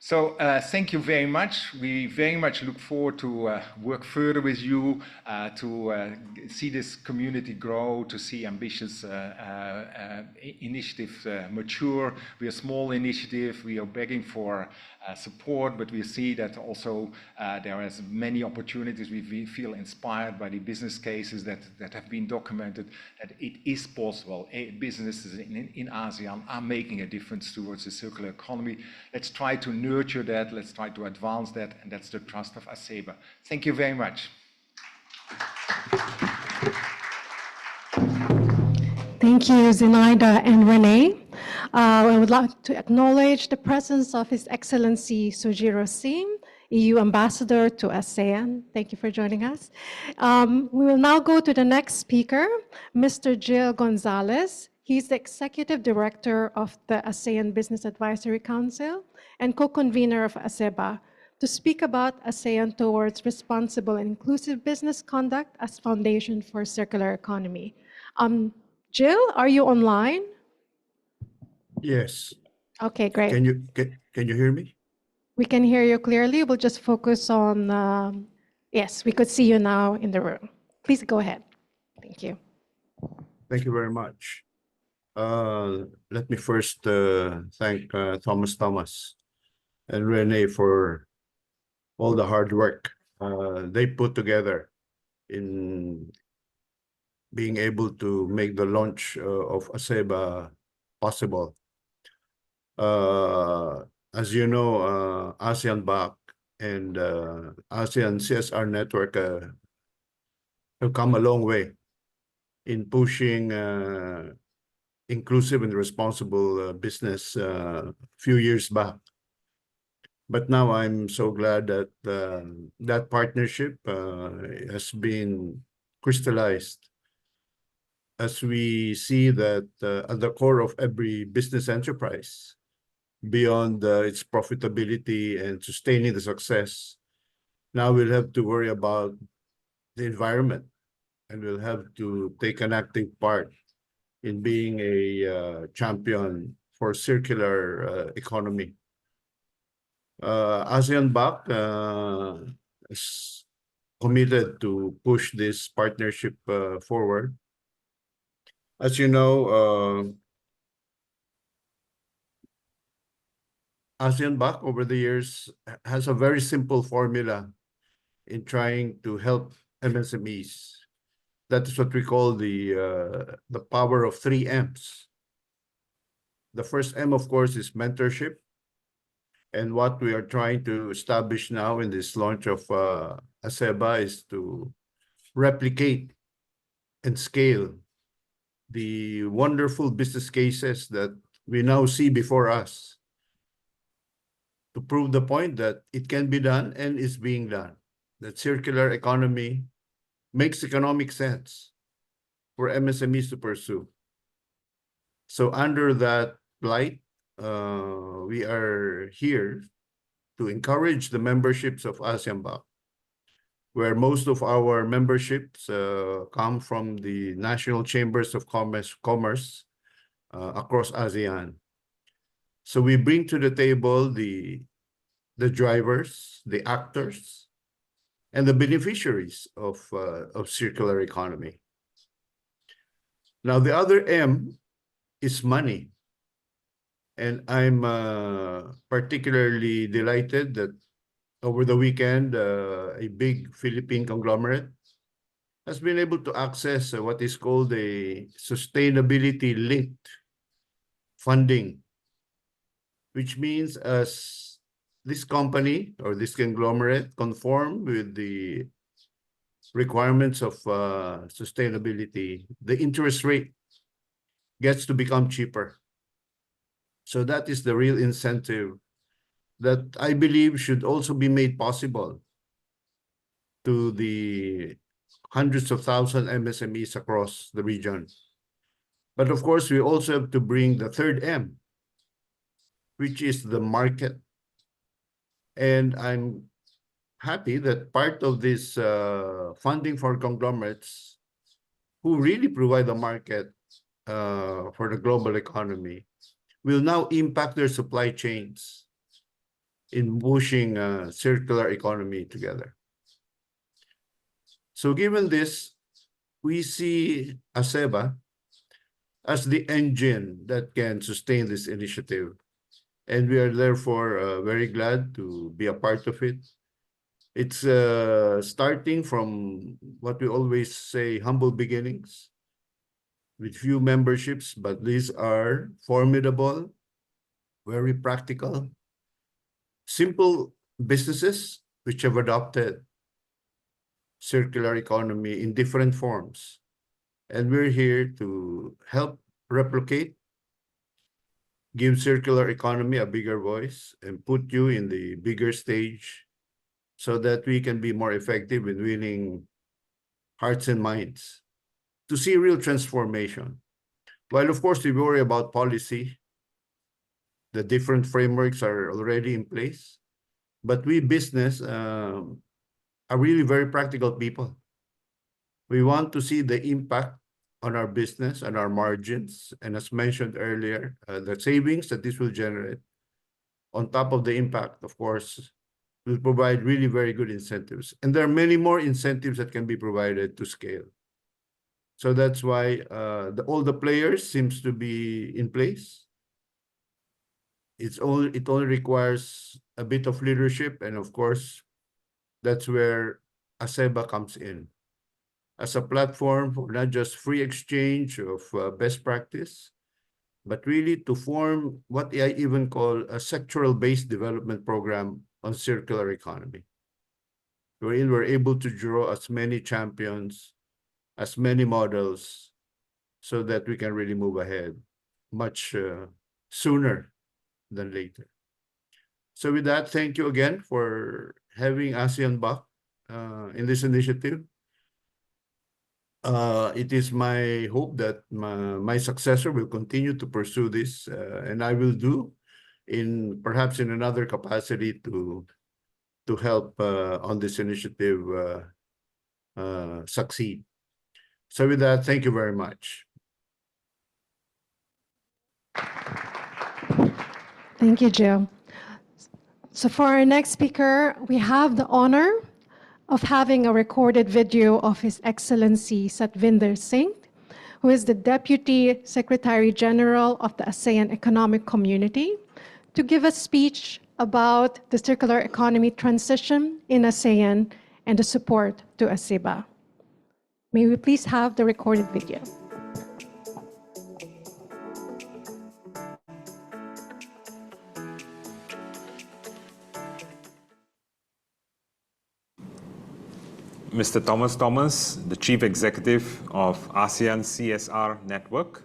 So thank you very much. We very much look forward to work further with you, to see this community grow, to see ambitious initiatives mature. We are a small initiative. We are begging for support, but we see that also there are many opportunities. We feel inspired by the business cases that have been documented, that it is possible. Businesses in ASEAN are making a difference towards the circular economy. Let's try to nurture that, let's try to advance that, and that's the trust of ACEBA. Thank you very much. Thank you, Zinaida and Renee. I would like to acknowledge the presence of His Excellency Sujiro Sim, EU Ambassador to ASEAN. Thank you for joining us. We will now go to the next speaker, Mr. Gil Gonzalez. He's the Executive Director of the ASEAN Business Advisory Council and co-convener of ACEBA, to speak about ASEAN towards responsible and inclusive business conduct as foundation for circular economy. Jill, are you online? Yes. Okay, great. Can you hear me? We can hear you clearly. We'll just focus on, yes, we could see you now in the room. Please go ahead. Thank you. Thank you very much. Let me first thank Thomas and Renee for all the hard work they put together in being able to make the launch of ACEBA possible. As you know, ASEAN BAC and ASEAN CSR Network have come a long way in pushing inclusive and responsible business a few years back. But now I'm so glad that that partnership has been crystallized, as we see that at the core of every business enterprise, beyond its profitability and sustaining the success, now we'll have to worry about the environment, and we'll have to take an active part in being a champion for circular economy. ASEAN BAC is committed to push this partnership forward. As you know, ASEAN BAC over the years has a very simple formula in trying to help MSMEs. That is what we call the power of 3 M's. The first M, of course, is mentorship. And what we are trying to establish now in this launch of ACEBA is to replicate and scale the wonderful business cases that we now see before us, to prove the point that it can be done and is being done, that circular economy makes economic sense for MSMEs to pursue. So under that light, we are here to encourage the memberships of ASEAN, where most of our memberships come from the national chambers of commerce across ASEAN. So we bring to the table the drivers, the actors, and the beneficiaries of circular economy. Now, the other M is money. And I'm particularly delighted that over the weekend, a big Philippine conglomerate has been able to access what is called a sustainability-linked funding, which means as this company or this conglomerate conform with the requirements of sustainability, the interest rate gets to become cheaper. So that is the real incentive that I believe should also be made possible to the hundreds of thousands MSMEs across the region. But of course, we also have to bring the third M, which is the market. And I'm happy that part of this funding for conglomerates who really provide the market for the global economy will now impact their supply chains in pushing circular economy together. So given this, we see ACEBA as the engine that can sustain this initiative. And we are therefore very glad to be a part of it. It's starting from what we always say, humble beginnings with few memberships, but these are formidable, very practical, simple businesses which have adopted circular economy in different forms. And we're here to help replicate, give circular economy a bigger voice, and put you in the bigger stage so that we can be more effective in winning hearts and minds to see real transformation. While of course we worry about policy, the different frameworks are already in place, but we business are really very practical people. We want to see the impact on our business and our margins, and as mentioned earlier, the savings that this will generate on top of the impact, of course, will provide really very good incentives. And there are many more incentives that can be provided to scale. So that's why all the players seems to be in place. It only requires a bit of leadership, and of course, that's where ACEBA comes in as a platform for not just free exchange of best practice, but really to form what I even call a sectoral-based development program on circular economy, wherein we're able to draw as many champions, as many models, so that we can really move ahead much sooner than later. So with that, thank you again for having ASEAN back in this initiative. It is my hope that my successor will continue to pursue this, and I will do perhaps in another capacity to help on this initiative succeed. So with that, thank you very much. Thank you, Joe. So for our next speaker, we have the honor of having a recorded video of His Excellency Satvinder Singh, who is the Deputy Secretary General of the ASEAN Economic Community, to give a speech about the circular economy transition in ASEAN and the support to ACEBA. May we please have the recorded video. Mr. Thomas, the Chief Executive of ASEAN CSR Network,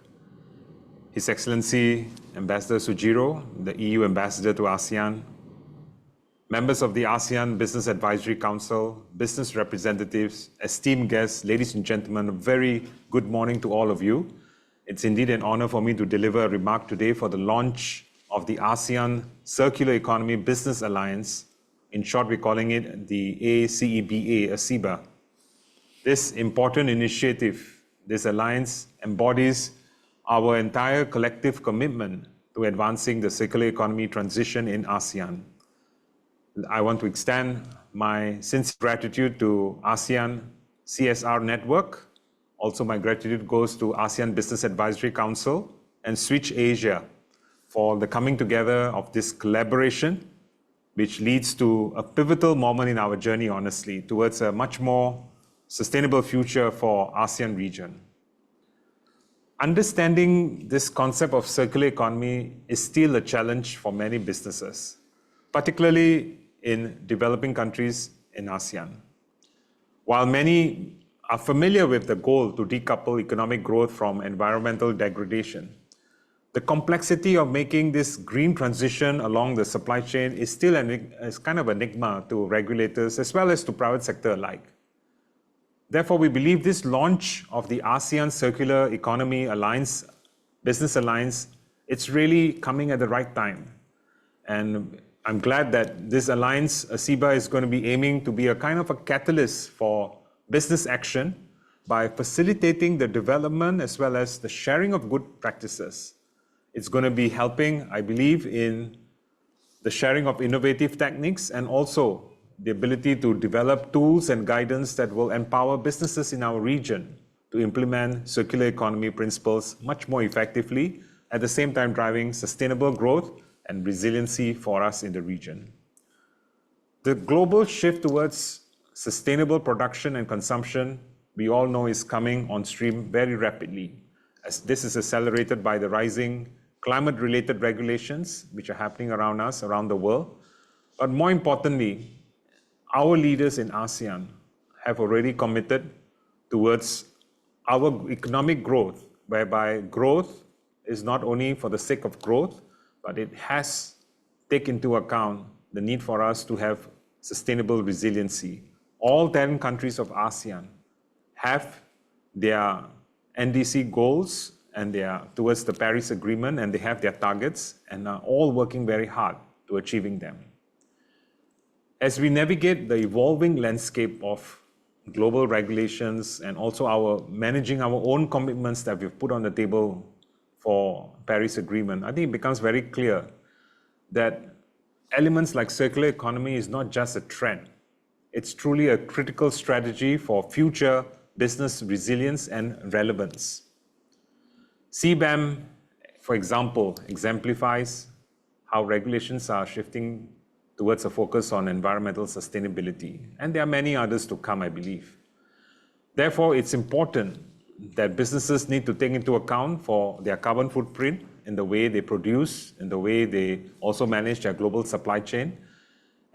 His Excellency Ambassador Sujiro, the EU Ambassador to ASEAN, members of the ASEAN Business Advisory Council, business representatives, esteemed guests, ladies and gentlemen, a very good morning to all of you. It's indeed an honor for me to deliver a remark today for the launch of the ASEAN Circular Economy Business Alliance. In short, we're calling it the ACEBA, ACEBA. This important initiative, this alliance embodies our entire collective commitment to advancing the circular economy transition in ASEAN. I want to extend my sincere gratitude to ASEAN CSR Network. Also, my gratitude goes to ASEAN Business Advisory Council and Switch Asia for the coming together of this collaboration, which leads to a pivotal moment in our journey, honestly, towards a much more sustainable future for ASEAN region. Understanding this concept of circular economy is still a challenge for many businesses, particularly in developing countries in ASEAN. While many are familiar with the goal to decouple economic growth from environmental degradation, the complexity of making this green transition along the supply chain is still kind of an enigma to regulators as well as to private sector alike. Therefore, we believe this launch of the ASEAN Circular Economy Alliance, Business Alliance, it's really coming at the right time. And I'm glad that this alliance, ACEBA, is going to be aiming to be a kind of a catalyst for business action by facilitating the development as well as the sharing of good practices. It's going to be helping, I believe, in the sharing of innovative techniques and also the ability to develop tools and guidance that will empower businesses in our region to implement circular economy principles much more effectively, at the same time driving sustainable growth and resiliency for us in the region. The global shift towards sustainable production and consumption, we all know, is coming on stream very rapidly, as this is accelerated by the rising climate-related regulations which are happening around us, around the world. But more importantly, our leaders in ASEAN have already committed towards our economic growth, whereby growth is not only for the sake of growth, but it has taken into account the need for us to have sustainable resiliency. All 10 countries of ASEAN have their NDC goals and they are towards the Paris Agreement, and they have their targets and are all working very hard to achieving them. As we navigate the evolving landscape of global regulations and also managing our own commitments that we've put on the table for Paris Agreement, I think it becomes very clear that elements like circular economy is not just a trend. It's truly a critical strategy for future business resilience and relevance. CBAM, for example, exemplifies how regulations are shifting towards a focus on environmental sustainability. And there are many others to come, I believe. Therefore, it's important that businesses need to take into account for their carbon footprint in the way they produce, in the way they also manage their global supply chain.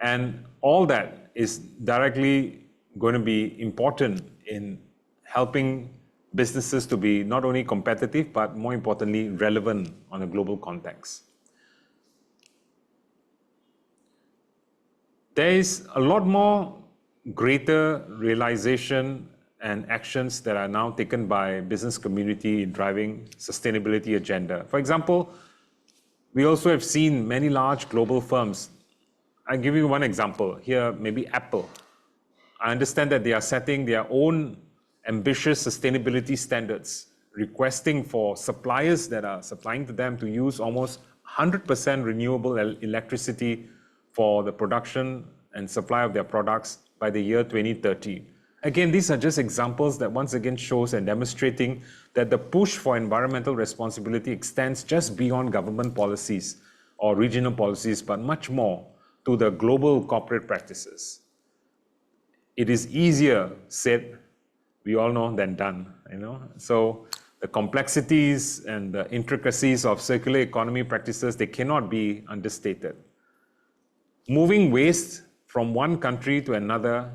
And all that is directly going to be important in helping businesses to be not only competitive, but more importantly, relevant on a global context. There is a lot more greater realization and actions that are now taken by business community in driving sustainability agenda. For example, we also have seen many large global firms. I'll give you one example here, maybe Apple. I understand that they are setting their own ambitious sustainability standards, requesting for suppliers that are supplying to them to use almost 100% renewable electricity for the production and supply of their products by the year 2030. Again, these are just examples that once again shows and demonstrating that the push for environmental responsibility extends just beyond government policies or regional policies, but much more to the global corporate practices. It is easier said, we all know, than done, So the complexities and the intricacies of circular economy practices, they cannot be understated. Moving waste from one country to another,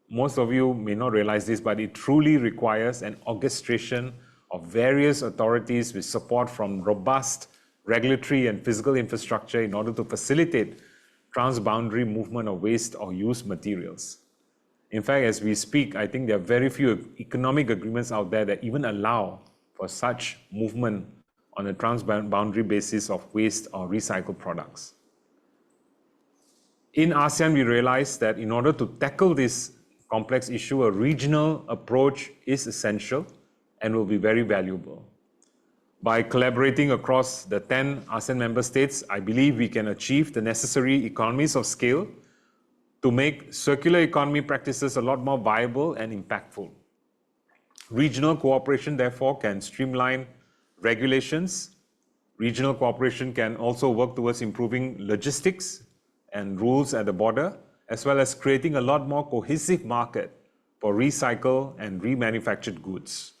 most of you may not realize this, but it truly requires an orchestration of various authorities with support from robust regulatory and physical infrastructure in order to facilitate transboundary movement of waste or used materials. In fact, as we speak, I think there are very few economic agreements out there that even allow for such movement on a transboundary basis of waste or recycled products. In ASEAN, we realized that in order to tackle this complex issue, a regional approach is essential and will be very valuable. By collaborating across the 10 ASEAN member states, I believe we can achieve the necessary economies of scale to make circular economy practices a lot more viable and impactful. Regional cooperation, therefore, can streamline regulations. Regional cooperation can also work towards improving logistics and rules at the border, as well as creating a lot more cohesive market for recycled and remanufactured goods.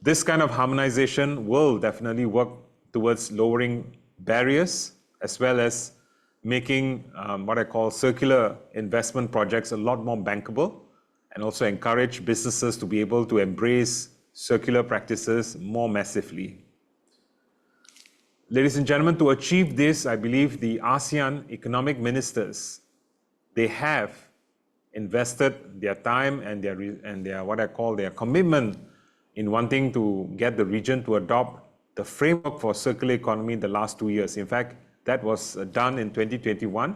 This kind of harmonization will definitely work towards lowering barriers, as well as making what I call circular investment projects a lot more bankable, and also encourage businesses to be able to embrace circular practices more massively. Ladies and gentlemen, to achieve this, I believe the ASEAN economic ministers, they have invested their time and their what I call their commitment in wanting to get the region to adopt the framework for circular economy in the last 2 years. In fact, that was done in 2021.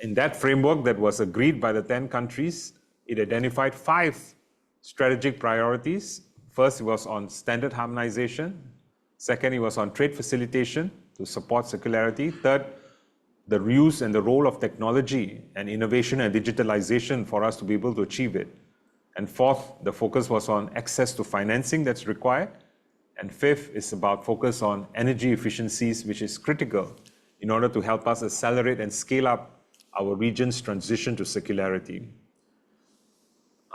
In that framework that was agreed by the 10 countries, it identified 5 strategic priorities. First, it was on standard harmonization. Second, it was on trade facilitation to support circularity. Third, the use and the role of technology and innovation and digitalization for us to be able to achieve it. And fourth, the focus was on access to financing that's required. And fifth is about focus on energy efficiencies, which is critical in order to help us accelerate and scale up our region's transition to circularity.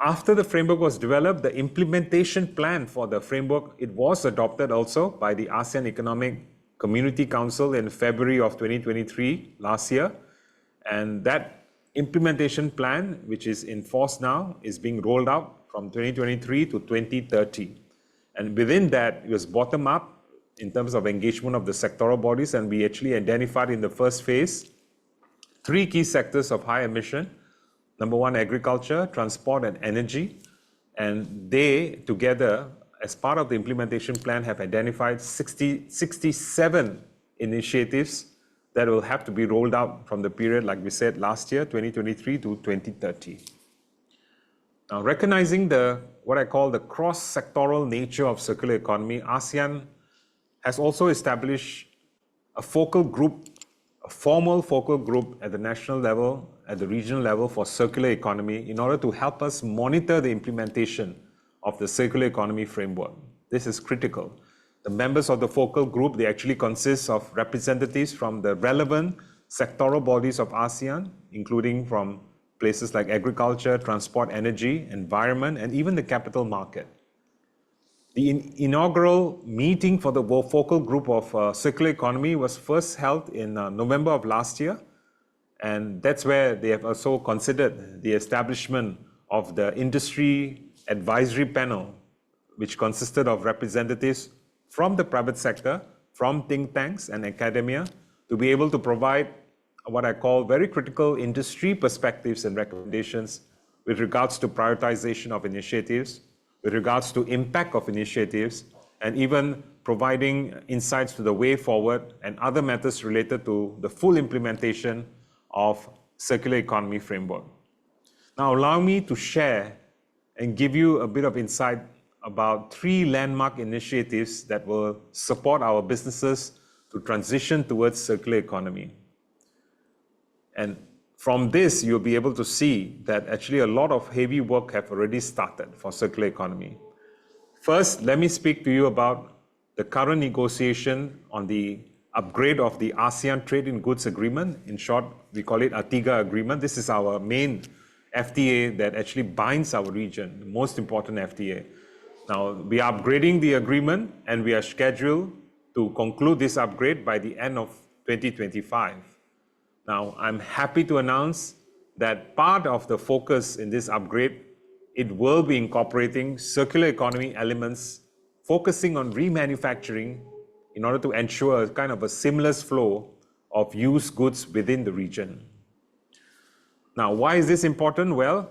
After the framework was developed, the implementation plan for the framework, it was adopted also by the ASEAN Economic Community Council in February of 2023, last year. And that implementation plan, which is in force now, is being rolled out from 2023 to 2030. And within that, it was bottom up in terms of engagement of the sectoral bodies, and we actually identified in the first phase 3 key sectors of high emission. Number 1, agriculture, transport, and energy. And they, together, as part of the implementation plan, have identified 67 initiatives that will have to be rolled out from the period, like we said, last year, 2023 to 2030. Now, recognizing what I call the cross-sectoral nature of circular economy, ASEAN has also established a focal group, a formal focal group at the national level, at the regional level for circular economy in order to help us monitor the implementation of the circular economy framework. This is critical. The members of the focal group, they actually consist of representatives from the relevant sectoral bodies of ASEAN, including from places like agriculture, transport, energy, environment, and even the capital market. The inaugural meeting for the focal group of circular economy was first held in November of last year. And that's where they have also considered the establishment of the industry advisory panel, which consisted of representatives from the private sector, from think tanks and academia, to be able to provide what I call very critical industry perspectives and recommendations with regards to prioritization of initiatives, with regards to impact of initiatives, and even providing insights to the way forward and other matters related to the full implementation of circular economy framework. Now, allow me to share and give you a bit of insight about 3 landmark initiatives that will support our businesses to transition towards circular economy. And from this, you'll be able to see that actually a lot of heavy work have already started for circular economy. First, let me speak to you about the current negotiation on the upgrade of the ASEAN Trade in Goods Agreement. In short, we call it ATIGA Agreement. This is our main FTA that actually binds our region, the most important FTA. Now, we are upgrading the agreement and we are scheduled to conclude this upgrade by the end of 2025. Now, I'm happy to announce that part of the focus in this upgrade, it will be incorporating circular economy elements, focusing on remanufacturing in order to ensure a kind of a seamless flow of used goods within the region. Now, why is this important? Well,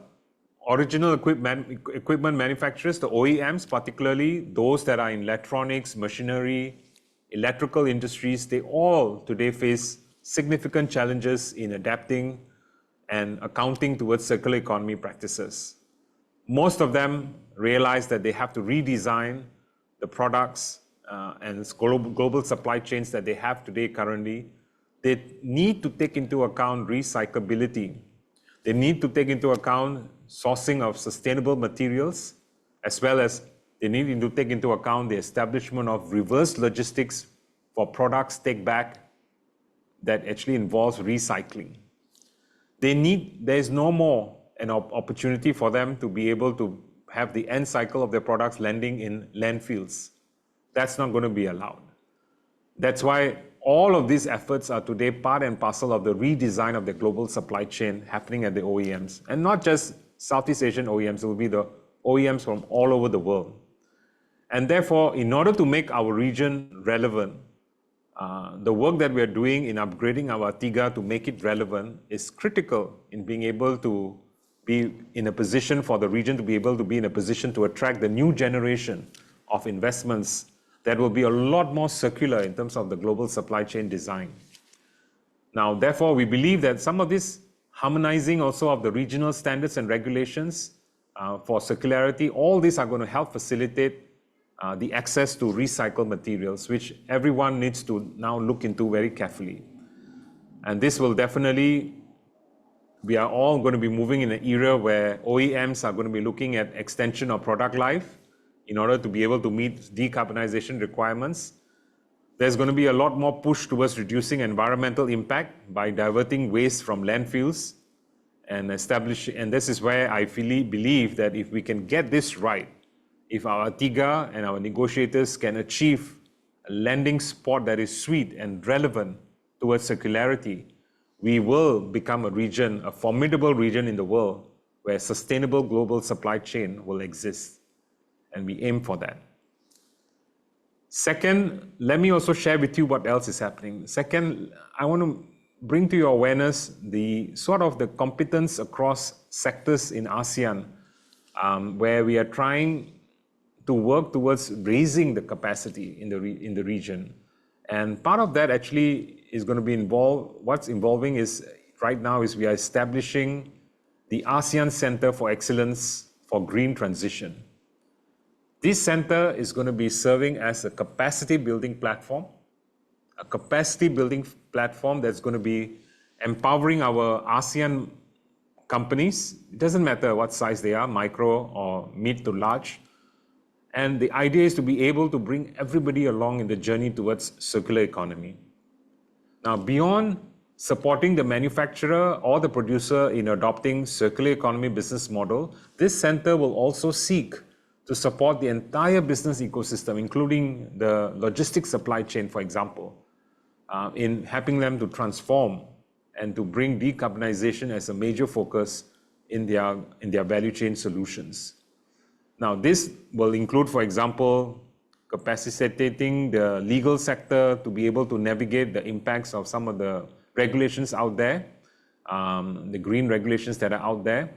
original equipment manufacturers, the OEMs, particularly those that are in electronics, machinery, electrical industries, they all today face significant challenges in adapting and accounting towards circular economy practices. Most of them realize that they have to redesign the products and global supply chains that they have today currently. They need to take into account recyclability. They need to take into account sourcing of sustainable materials, as well as they need to take into account the establishment of reverse logistics for products take back that actually involves recycling. There is no more an opportunity for them to be able to have the end cycle of their products landing in landfills. That's not going to be allowed. That's why all of these efforts are today part and parcel of the redesign of the global supply chain happening at the OEMs. And not just Southeast Asian OEMs, it will be the OEMs from all over the world. And therefore, in order to make our region relevant, the work that we are doing in upgrading our ATIGA to make it relevant is critical in being able to be in a position for the region to be able to be in a position to attract the new generation of investments that will be a lot more circular in terms of the global supply chain design. Now, therefore, we believe that some of this harmonizing also of the regional standards and regulations for circularity, all these are going to help facilitate the access to recycled materials, which everyone needs to now look into very carefully. And this will definitely, we are all going to be moving in an era where OEMs are going to be looking at extension of product life in order to be able to meet decarbonization requirements. There's going to be a lot more push towards reducing environmental impact by diverting waste from landfills and this is where I believe that if we can get this right, if our ATIGA and our negotiators can achieve a landing spot that is sweet and relevant towards circularity, we will become a region, a formidable region in the world where sustainable global supply chain will exist. And we aim for that. Second, let me also share with you what else is happening. Second, I want to bring to your awareness the sort of the competence across sectors in ASEAN, where we are trying to work towards raising the capacity in the region. And part of that actually is going to be what's involving is right now is we are establishing the ASEAN Center for Excellence for Green Transition. This center is going to be serving as a capacity building platform that's going to be empowering our ASEAN companies. It doesn't matter what size they are, micro or mid to large. And the idea is to be able to bring everybody along in the journey towards circular economy. Now, beyond supporting the manufacturer or the producer in adopting circular economy business model, this center will also seek to support the entire business ecosystem, including the logistics supply chain, for example, in helping them to transform and to bring decarbonization as a major focus in their value chain solutions. Now, this will include, for example, capacitating the legal sector to be able to navigate the impacts of some of the regulations out there, the green regulations that are out there.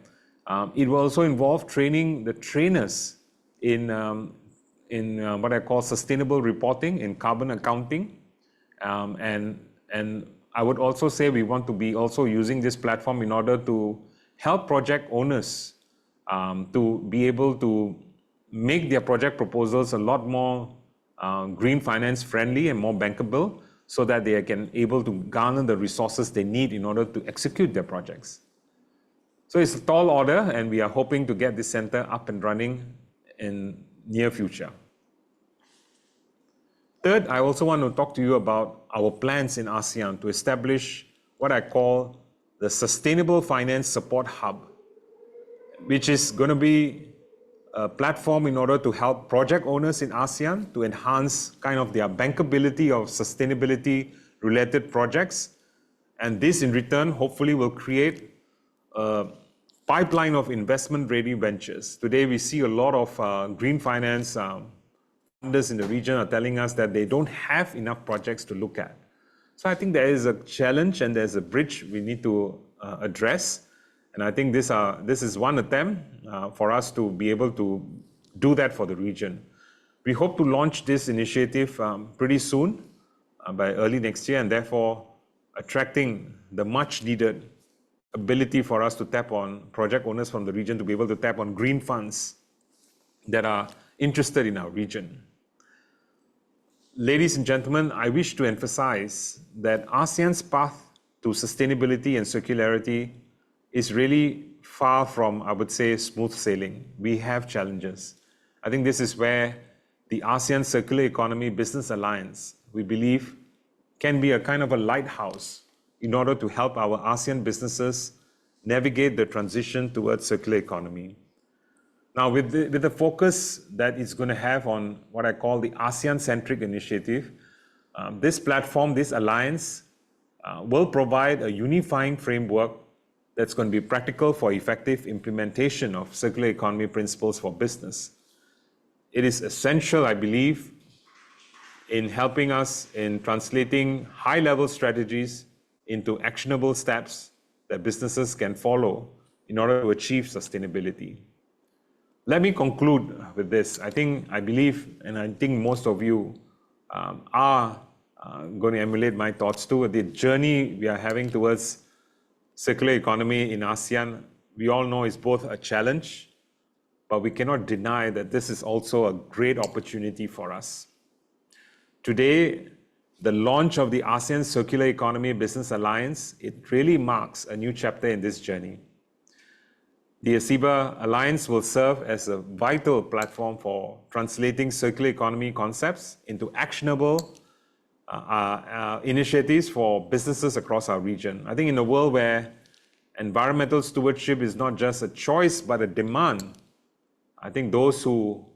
It will also involve training the trainers in what I call sustainable reporting, in carbon accounting. And I would also say we want to be also using this platform in order to help project owners to be able to make their project proposals a lot more green finance friendly and more bankable, so that they can able to garner the resources they need in order to execute their projects. So it's a tall order, and we are hoping to get this center up and running in near future. Third, I also want to talk to you about our plans in ASEAN to establish what I call the Sustainable Finance Support Hub, which is going to be a platform in order to help project owners in ASEAN to enhance kind of their bankability of sustainability related projects. And this in return hopefully will create a pipeline of investment ready ventures. Today we see a lot of green finance funders in the region are telling us that they don't have enough projects to look at. So I think there is a challenge and there's a bridge we need to address. And I think this is one attempt for us to be able to do that for the region. We hope to launch this initiative pretty soon, by early next year, and therefore attracting the much needed ability for us to tap on project owners from the region to be able to tap on green funds that are interested in our region. Ladies and gentlemen, I wish to emphasize that ASEAN's path to sustainability and circularity is really far from, I would say, smooth sailing. We have challenges. I think this is where the ASEAN Circular Economy Business Alliance, we believe, can be a kind of a lighthouse in order to help our ASEAN businesses navigate the transition towards circular economy. Now, with the focus that it's going to have on what I call the ASEAN-centric initiative, this platform, this alliance, will provide a unifying framework that's going to be practical for effective implementation of circular economy principles for business. It is essential, I believe, in helping us in translating high-level strategies into actionable steps that businesses can follow in order to achieve sustainability. Let me conclude with this. I believe, and I think most of you are going to emulate my thoughts too. The journey we are having towards circular economy in ASEAN, we all know is both a challenge, but we cannot deny that this is also a great opportunity for us. Today, the launch of the ASEAN Circular Economy Business Alliance, it really marks a new chapter in this journey. The ACEBA Alliance will serve as a vital platform for translating circular economy concepts into actionable initiatives for businesses across our region. I think in a world where environmental stewardship is not just a choice but a demand, I think those who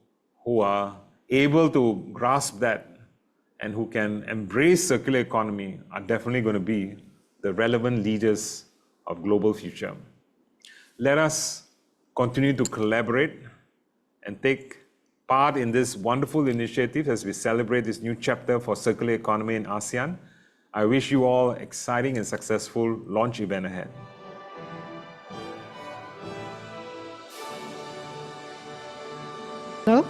are able to grasp that and who can embrace circular economy are definitely going to be the relevant leaders of global future. Let us continue to collaborate and take part in this wonderful initiative as we celebrate this new chapter for circular economy in ASEAN. I wish you all exciting and successful launch event ahead. Hello.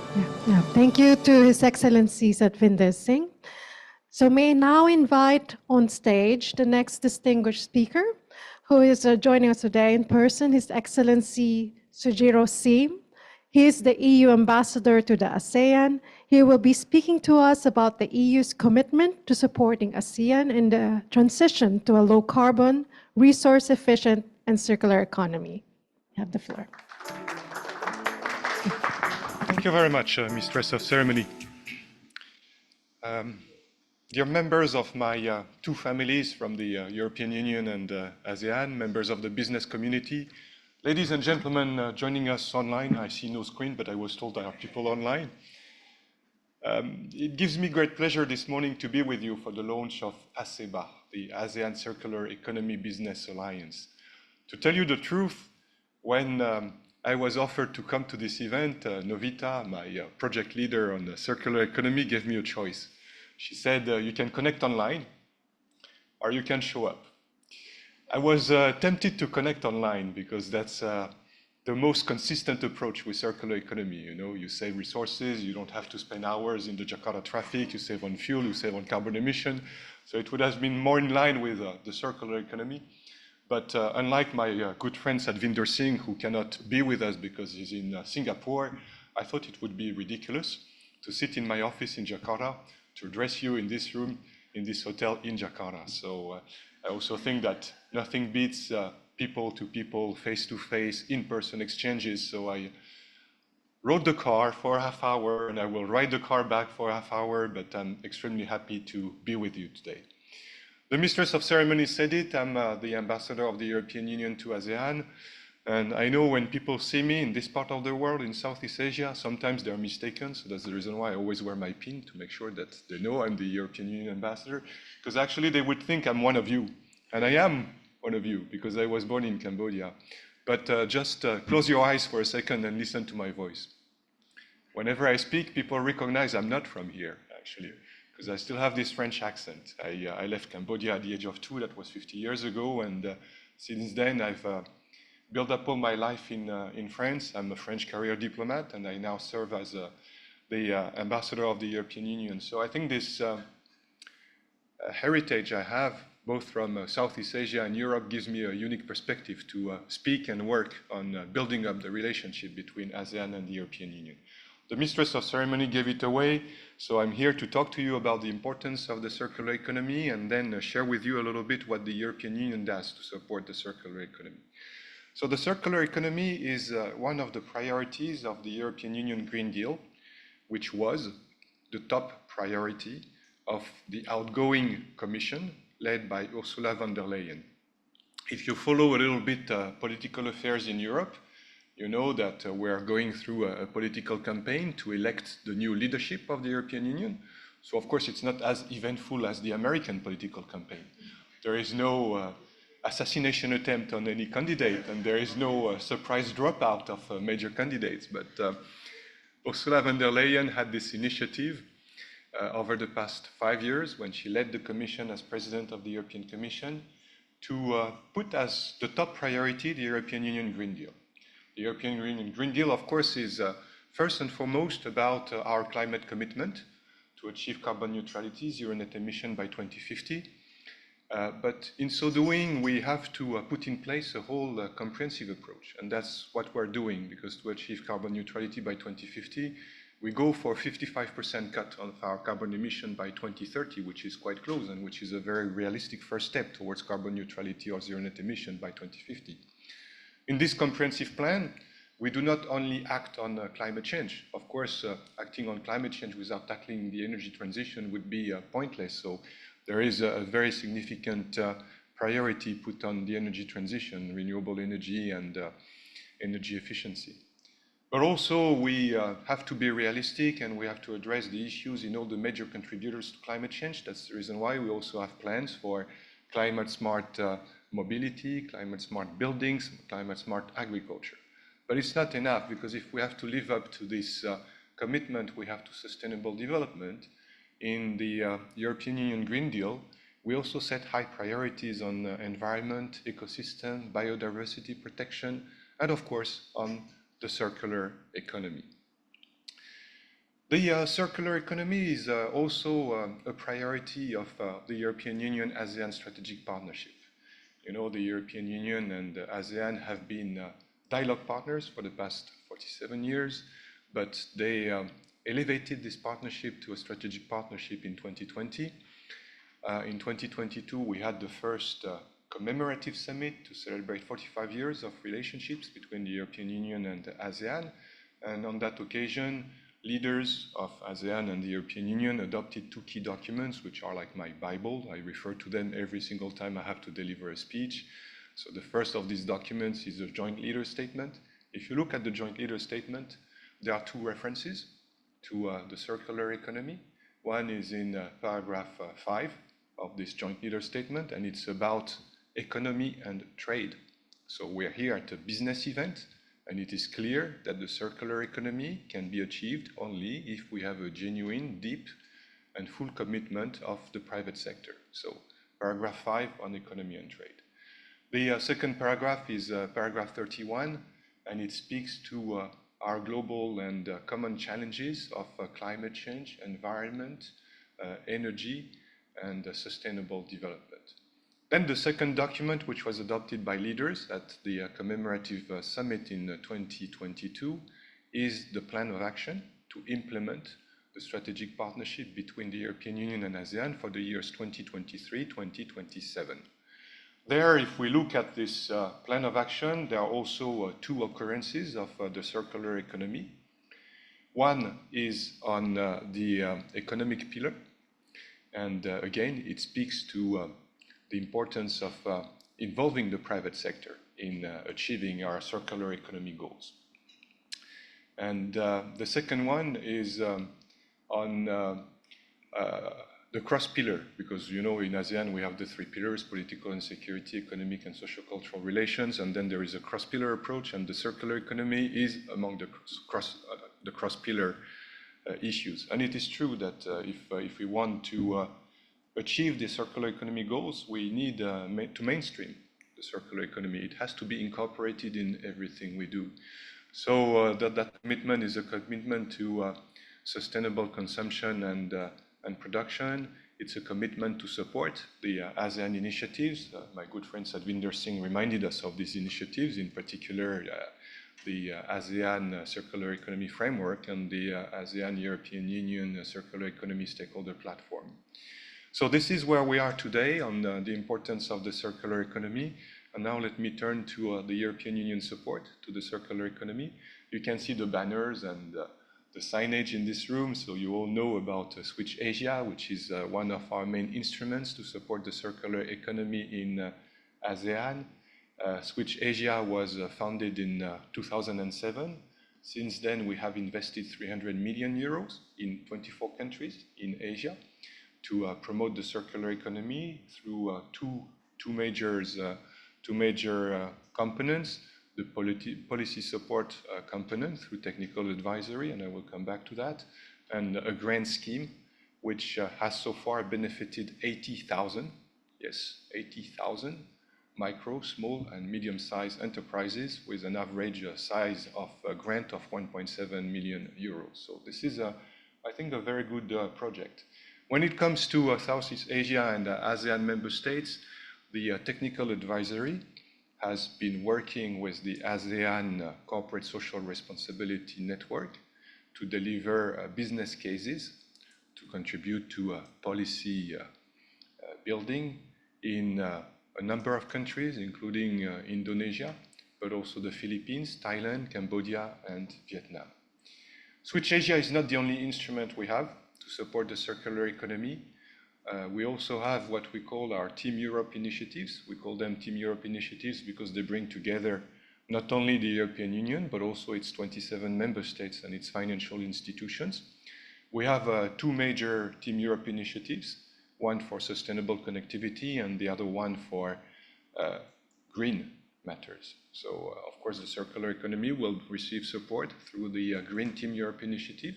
Thank you to His Excellency Satvinder Singh. So may I now invite on stage the next distinguished speaker, who is joining us today in person, His Excellency Sujiro Sim. He is the EU ambassador to the ASEAN. He will be speaking to us about the EU's commitment to supporting ASEAN in the transition to a low-carbon, resource-efficient, and circular economy. You have the floor. Thank you very much, Mistress of Ceremony. Dear members of my two families from the European Union and ASEAN, members of the business community, ladies and gentlemen joining us online. I see no screen, but I was told there are people online. It gives me great pleasure this morning to be with you for the launch of ACEBA, the ASEAN Circular Economy Business Alliance. To tell you the truth, when I was offered to come to this event, Novita, my project leader on the circular economy, gave me a choice. She said, you can connect online or you can show up. I was tempted to connect online because that's the most consistent approach with circular economy. You know, you save resources, you don't have to spend hours in the Jakarta traffic, you save on fuel, you save on carbon emission. So it would have been more in line with the circular economy. But unlike my good friend Satvinder Singh, who cannot be with us because he's in Singapore, I thought it would be ridiculous to sit in my office in Jakarta, to address you in this room, in this hotel in Jakarta. So I also think that nothing beats people-to-people, face-to-face, in-person exchanges. So I rode the car for a half hour, and I will ride the car back for a half hour, but I'm extremely happy to be with you today. The Mistress of Ceremony said it, I'm the ambassador of the European Union to ASEAN. And I know when people see me in this part of the world, in Southeast Asia, sometimes they're mistaken. So that's the reason why I always wear my pin, to make sure that they know I'm the European Union ambassador. Because actually they would think I'm one of you. And I am one of you, because I was born in Cambodia. But just close your eyes for a second and listen to my voice. Whenever I speak, people recognize I'm not from here, actually, because I still have this French accent. I left Cambodia at the age of 2, that was 50 years ago. And since then, I've built up all my life in France. I'm a French career diplomat, and I now serve as the ambassador of the European Union. So I think this heritage I have, both from Southeast Asia and Europe, gives me a unique perspective to speak and work on building up the relationship between ASEAN and the European Union. The mistress of ceremony gave it away, so I'm here to talk to you about the importance of the circular economy and then share with you a little bit what the European Union does to support the circular economy. So the circular economy is one of the priorities of the European Union Green Deal, which was the top priority of the outgoing Commission led by Ursula von der Leyen. If you follow a little bit political affairs in Europe, you know that we're going through a political campaign to elect the new leadership of the European Union. So of course it's not as eventful as the American political campaign. There is no assassination attempt on any candidate, and there is no surprise dropout of major candidates. But Ursula von der Leyen had this initiative over the past 5 years when she led the Commission as President of the European Commission to put as the top priority the European Union Green Deal. The European Union Green Deal, of course, is first and foremost about our climate commitment to achieve carbon neutrality, zero net emission by 2050. But in so doing, we have to put in place a whole comprehensive approach. And that's what we're doing, because to achieve carbon neutrality by 2050, we go for 55% cut of our carbon emission by 2030, which is quite close and which is a very realistic first step towards carbon neutrality or zero net emission by 2050. In this comprehensive plan, we do not only act on climate change. Of course, acting on climate change without tackling the energy transition would be pointless. So there is a very significant priority put on the energy transition, renewable energy and energy efficiency. But also we have to be realistic and we have to address the issues in all the major contributors to climate change. That's the reason why we also have plans for climate smart mobility, climate smart buildings, climate smart agriculture. But it's not enough, because if we have to live up to this commitment we have to sustainable development in the European Union Green Deal, we also set high priorities on environment, ecosystem, biodiversity protection, and of course on the circular economy. The circular economy is also a priority of the European Union ASEAN strategic partnership. You know, the European Union and ASEAN have been dialogue partners for the past 47 years, but they elevated this partnership to a strategic partnership in 2020. In 2022, we had the first commemorative summit to celebrate 45 years of relationships between the European Union and ASEAN. And on that occasion, leaders of ASEAN and the European Union adopted 2 key documents, which are like my Bible. I refer to them every single time I have to deliver a speech. So the first of these documents is a joint leader statement. If you look at the joint leader statement, there are 2 references to the circular economy. One is in paragraph 5 of this joint leader statement, and it's about economy and trade. So we're here at a business event, and it is clear that the circular economy can be achieved only if we have a genuine, deep, and full commitment of the private sector. So paragraph 5 on economy and trade. The second paragraph is paragraph 31, and it speaks to our global and common challenges of climate change, environment, energy, and sustainable development. Then the second document, which was adopted by leaders at the commemorative summit in 2022, is the plan of action to implement the strategic partnership between the European Union and ASEAN for the years 2023-2027. There, if we look at this plan of action, there are also 2 occurrences of the circular economy. One is on the economic pillar, and again, it speaks to the importance of involving the private sector in achieving our circular economy goals. And the second one is on the cross pillar, because you know in ASEAN we have the 3 pillars: political and security, economic and social-cultural relations, and then there is a cross pillar approach, and the circular economy is among the cross pillar issues. And it is true that if we want to achieve the circular economy goals, we need to mainstream the circular economy. It has to be incorporated in everything we do. So that commitment is a commitment to sustainable consumption and production. It's a commitment to support the ASEAN initiatives. My good friend Sadvinder Singh reminded us of these initiatives, in particular the ASEAN Circular Economy Framework and the ASEAN European Union Circular Economy Stakeholder Platform. So this is where we are today on the importance of the circular economy. And now let me turn to the European Union support to the circular economy. You can see the banners and the signage in this room, so you all know about Switch Asia, which is one of our main instruments to support the circular economy in ASEAN. Switch Asia was founded in 2007. Since then, we have invested 300 million euros in 24 countries in Asia to promote the circular economy through two major components. The policy support component through technical advisory, and I will come back to that, and a grant scheme, which has so far benefited 80,000, yes, 80,000 micro, small, and medium-sized enterprises with an average size of a grant of 1.7 million euros. So this is, I think, a very good project. When it comes to Southeast Asia and ASEAN member states, the technical advisory has been working with the ASEAN Corporate Social Responsibility Network to deliver business cases to contribute to policy building in a number of countries, including Indonesia, but also the Philippines, Thailand, Cambodia, and Vietnam. Switch Asia is not the only instrument we have to support the circular economy. We also have what we call our Team Europe initiatives. We call them Team Europe initiatives because they bring together not only the European Union, but also its 27 member states and its financial institutions. We have two major Team Europe initiatives, one for sustainable connectivity and the other one for green matters. So, of course, the circular economy will receive support through the Green Team Europe initiative,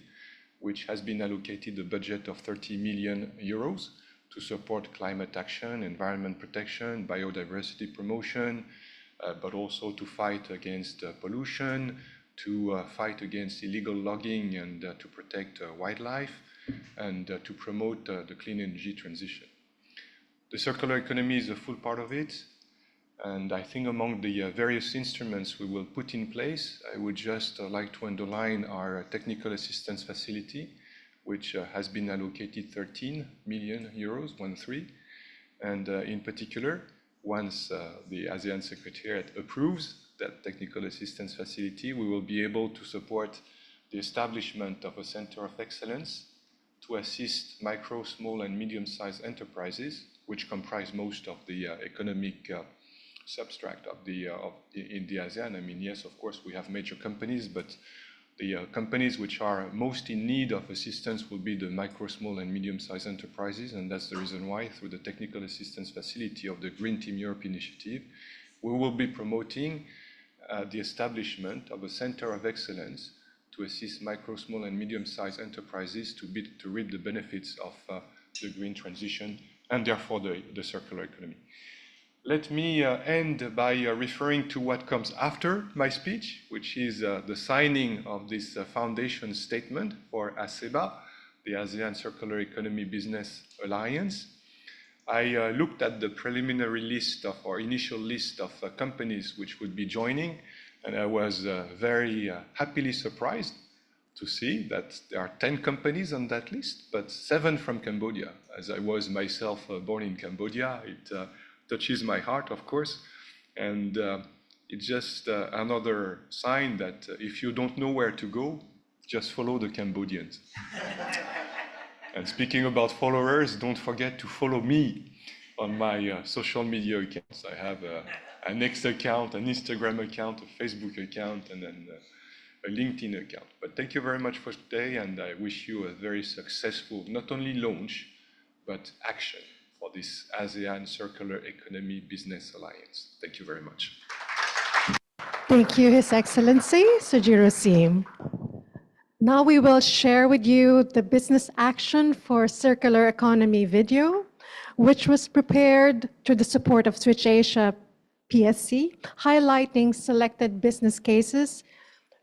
which has been allocated a budget of 30 million euros to support climate action, environment protection, biodiversity promotion, but also to fight against pollution, to fight against illegal logging and to protect wildlife, and to promote the clean energy transition. The circular economy is a full part of it, and I think among the various instruments we will put in place, I would just like to underline our technical assistance facility, which has been allocated 13 million euros, 13. And in particular, once the ASEAN Secretariat approves that technical assistance facility, we will be able to support the establishment of a center of excellence to assist micro, small, and medium-sized enterprises, which comprise most of the economic substract of in the ASEAN. I mean, yes, of course, we have major companies, but the companies which are most in need of assistance will be the micro, small, and medium-sized enterprises, and that's the reason why, through the technical assistance facility of the Green Team Europe initiative, we will be promoting the establishment of a center of excellence to assist micro, small, and medium-sized enterprises to reap the benefits of the green transition and therefore the circular economy. Let me end by referring to what comes after my speech, which is the signing of this foundation statement for ACEBA, the ASEAN Circular Economy Business Alliance. I looked at the preliminary list of, or initial list of companies which would be joining, and I was very happily surprised to see that there are 10 companies on that list, but 7 from Cambodia. As I was myself born in Cambodia, it touches my heart, of course, and it's just another sign that if you don't know where to go, just follow the Cambodians. And speaking about followers, don't forget to follow me on my social media accounts. I have an X account, an Instagram account, a Facebook account, and then a LinkedIn account. But thank you very much for today, and I wish you a very successful, not only launch, but action for this ASEAN Circular Economy Business Alliance. Thank you very much. Thank you, His Excellency Sujiro Sim. Now we will share with you the Business Action for Circular Economy video, which was prepared through the support of Switch Asia PSC, highlighting selected business cases,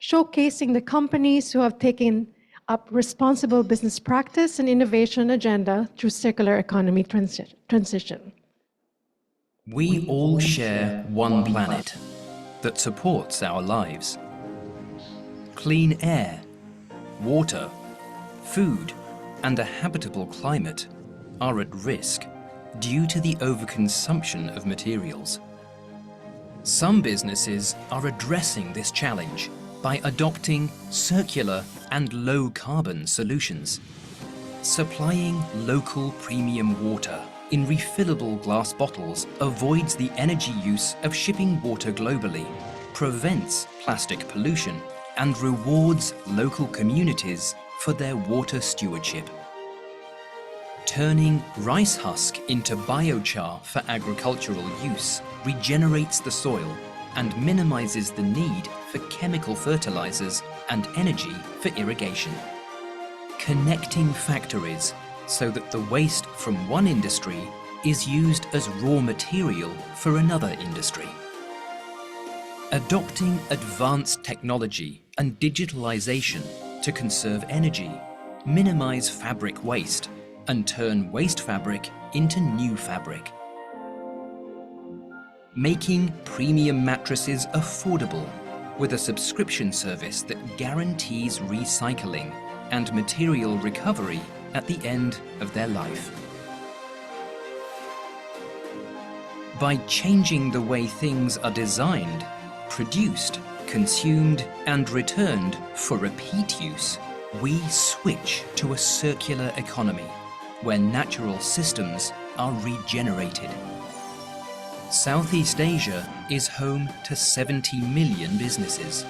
showcasing the companies who have taken up responsible business practice and innovation agenda through circular economy transition. We all share one planet that supports our lives. Clean air, water, food, and a habitable climate are at risk due to the overconsumption of materials. Some businesses are addressing this challenge by adopting circular and low-carbon solutions. Supplying local premium water in refillable glass bottles avoids the energy use of shipping water globally, prevents plastic pollution, and rewards local communities for their water stewardship. Turning rice husk into biochar for agricultural use regenerates the soil and minimizes the need for chemical fertilizers and energy for irrigation. Connecting factories so that the waste from one industry is used as raw material for another industry. Adopting advanced technology and digitalization to conserve energy, minimize fabric waste, and turn waste fabric into new fabric. Making premium mattresses affordable with a subscription service that guarantees recycling and material recovery at the end of their life. By changing the way things are designed, produced, consumed, and returned for repeat use, we switch to a circular economy where natural systems are regenerated. Southeast Asia is home to 70 million businesses.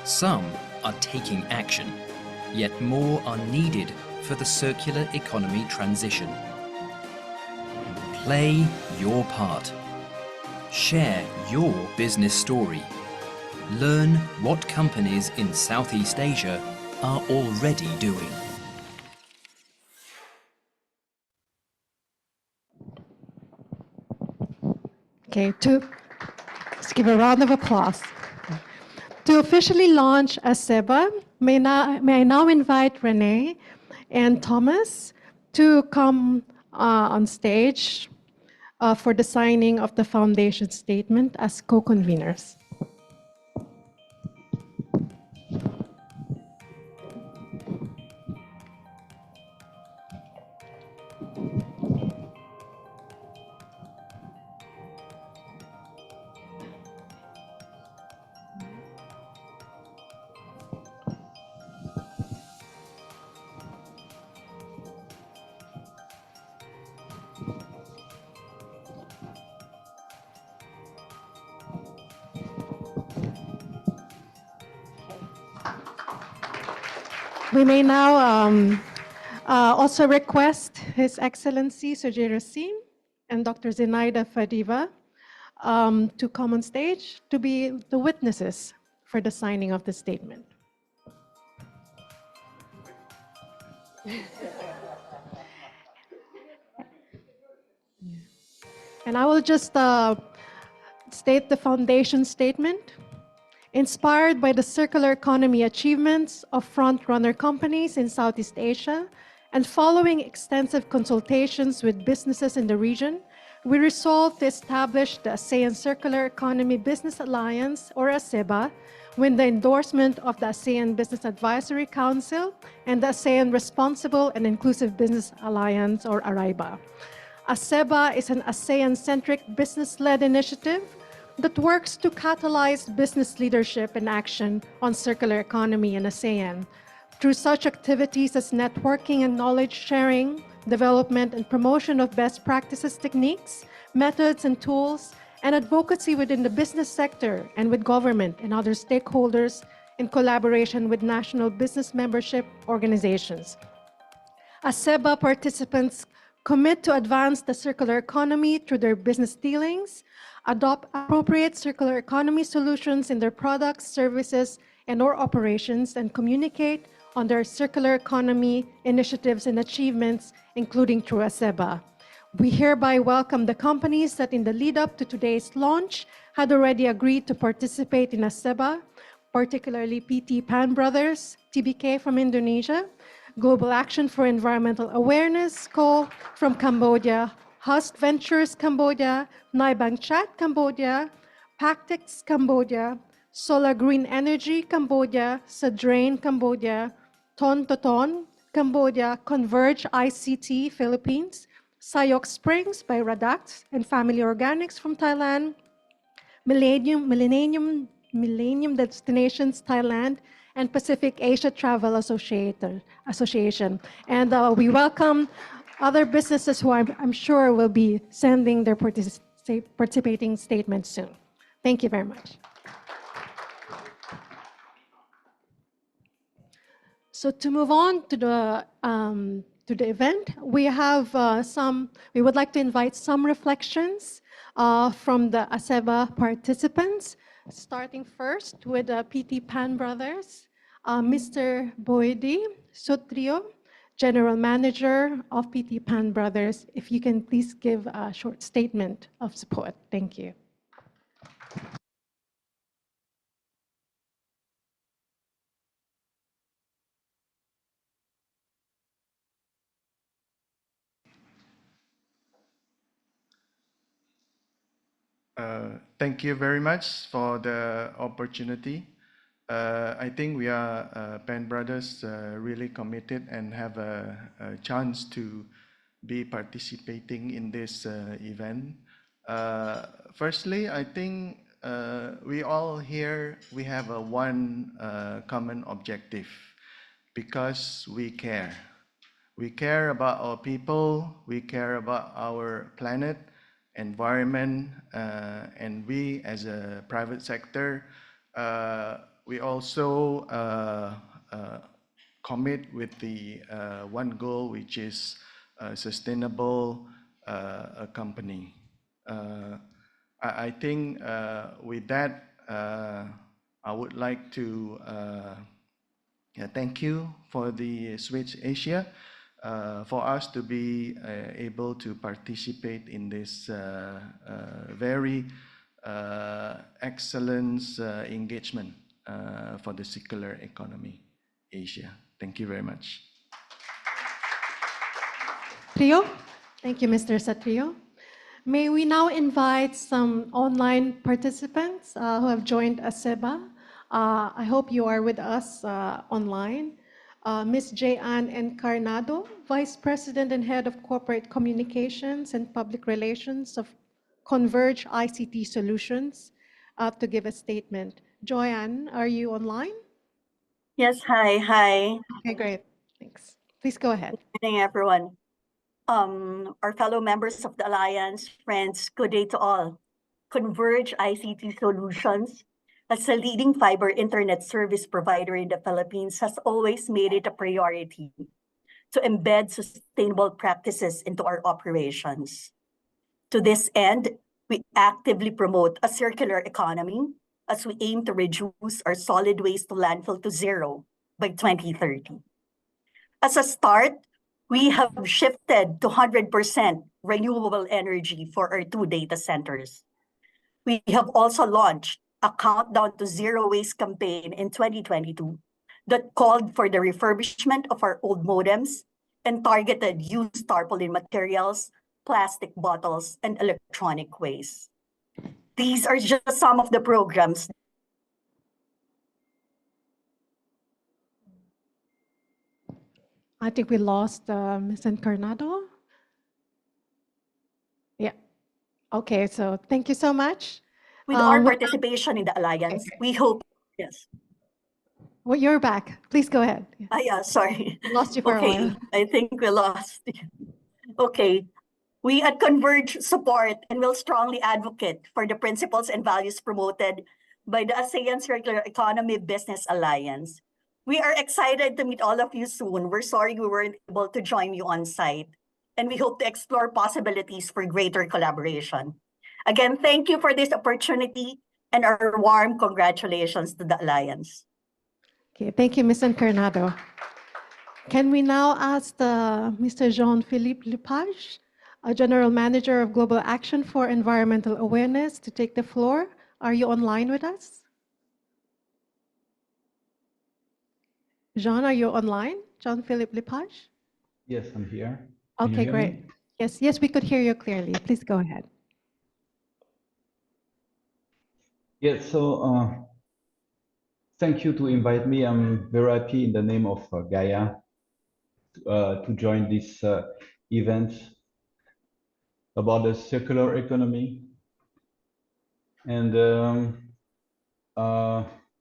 Some are taking action, yet more are needed for the circular economy transition. Play your part. Share your business story. Learn what companies in Southeast Asia are already doing. Okay, let's give a round of applause. To officially launch ACEBA, may I now invite Renee and Thomas to come on stage for the signing of the foundation statement as co-conveners. We may now also request His Excellency Sujiro Sim and Dr. Zenaida Fadiva to come on stage to be the witnesses for the signing of the statement. And I will just state the foundation statement. Inspired by the circular economy achievements of front-runner companies in Southeast Asia and following extensive consultations with businesses in the region, we resolved to establish the ASEAN Circular Economy Business Alliance, or ASEBA, with the endorsement of the ASEAN Business Advisory Council and the ASEAN Responsible and Inclusive Business Alliance, or ARIBA. ASEBA is an ASEAN-centric business-led initiative that works to catalyze business leadership and action on circular economy in ASEAN through such activities as networking and knowledge sharing, development and promotion of best practices, techniques, methods and tools, and advocacy within the business sector and with government and other stakeholders in collaboration with national business membership organizations. ASEBA participants commit to advance the circular economy through their business dealings, adopt appropriate circular economy solutions in their products, services, and/or operations, and communicate on their circular economy initiatives and achievements, including through ASEBA. We hereby welcome the companies that in the lead up to today's launch had already agreed to participate in ASEBA, particularly PT Pan Brothers, TBK from Indonesia, Global Action for Environmental Awareness, Co. from Cambodia, Hust Ventures Cambodia, Naibang Chat Cambodia, Pactix Cambodia, Solar Green Energy Cambodia, Sadrain Cambodia, Ton Toton Cambodia, Converge ICT Philippines, Sayok Springs by Radax and Family Organics from Thailand, Millennium Destinations Thailand, and Pacific Asia Travel Association. And we welcome other businesses who I'm sure will be sending their participating statements soon. Thank you very much. So to move on to the event, we would like to invite some reflections from the ACEBA participants, starting first with PT Pan Brothers, Mr. Boydi Sotrio, General Manager of PT Pan Brothers. If you can please give a short statement of support. Thank you. Thank you very much for the opportunity. I think we are Pan Brothers really committed and have a chance to be participating in this event. Firstly, I think we all here, we have one common objective because we care. We care about our people, we care about our planet, environment, and we as a private sector, we also commit with the one goal, which is a sustainable company. I think with that, I would like to thank you for the Switch Asia for us to be able to participate in this very excellent engagement for the circular economy Asia. Thank you very much. Trio, thank you, Mr. Satrio. May we now invite some online participants who have joined ACEBA. I hope you are with us online. Ms. J.Ann Encarnado, Vice President and Head of Corporate Communications and Public Relations of Converge ICT Solutions, to give a statement. Joanne, are you online? Yes, hi. Okay, great. Thanks. Please go ahead. Good evening, everyone. Our fellow members of the Alliance, friends, good day to all. Converge ICT Solutions, as a leading fiber internet service provider in the Philippines, has always made it a priority to embed sustainable practices into our operations. To this end, we actively promote a circular economy as we aim to reduce our solid waste to landfill to zero by 2030. As a start, we have shifted to 100% renewable energy for our 2 data centers. We have also launched a Countdown to Zero Waste campaign in 2022 that called for the refurbishment of our old modems and targeted used tarpaulin materials, plastic bottles, and electronic waste. These are just some of the programs. I think we lost Ms. Encarnado. Yeah. Okay, so thank you so much. With our participation in the Alliance, we hope, yes. Well, you're back. Please go ahead. Yeah, sorry. Lost you for a while. I think we lost. Okay. We at Converge support and will strongly advocate for the principles and values promoted by the ASEAN Circular Economy Business Alliance. We are excited to meet all of you soon. We're sorry we weren't able to join you on site, and we hope to explore possibilities for greater collaboration. Again, thank you for this opportunity and our warm congratulations to the Alliance. Okay, thank you, Ms. Encarnado. Can we now ask Mr. Jean-Philippe Lepage, a General Manager of Global Action for Environmental Awareness, to take the floor? Are you online with us? Jean, are you online? Jean-Philippe Lepage? Yes, I'm here. Can you Okay, hear great. me? Yes, we could hear you clearly. Please go ahead. Yes, so thank you to invite me. I'm very happy in the name of Gaia to join this event about the circular economy. And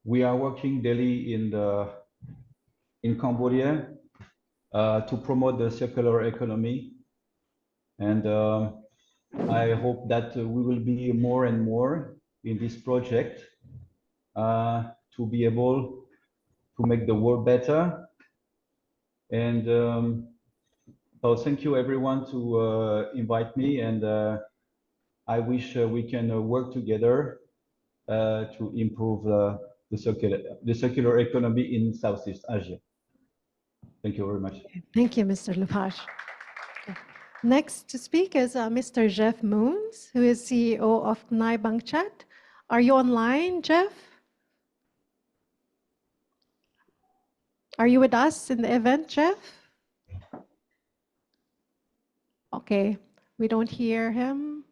we are working daily in Cambodia to promote the circular economy. And I hope that we will be more and more in this project to be able to make the world better. And so thank you everyone to invite me, and I wish we can work together to improve the circular economy in Southeast Asia. Thank you very much. Thank you, Mr. Lepage. Next to speak is Mr. Jeff Moons, who is CEO of Nai Bang Chat. Are you online, Jeff? Are you with us in the event, Jeff? Okay, we don't hear him.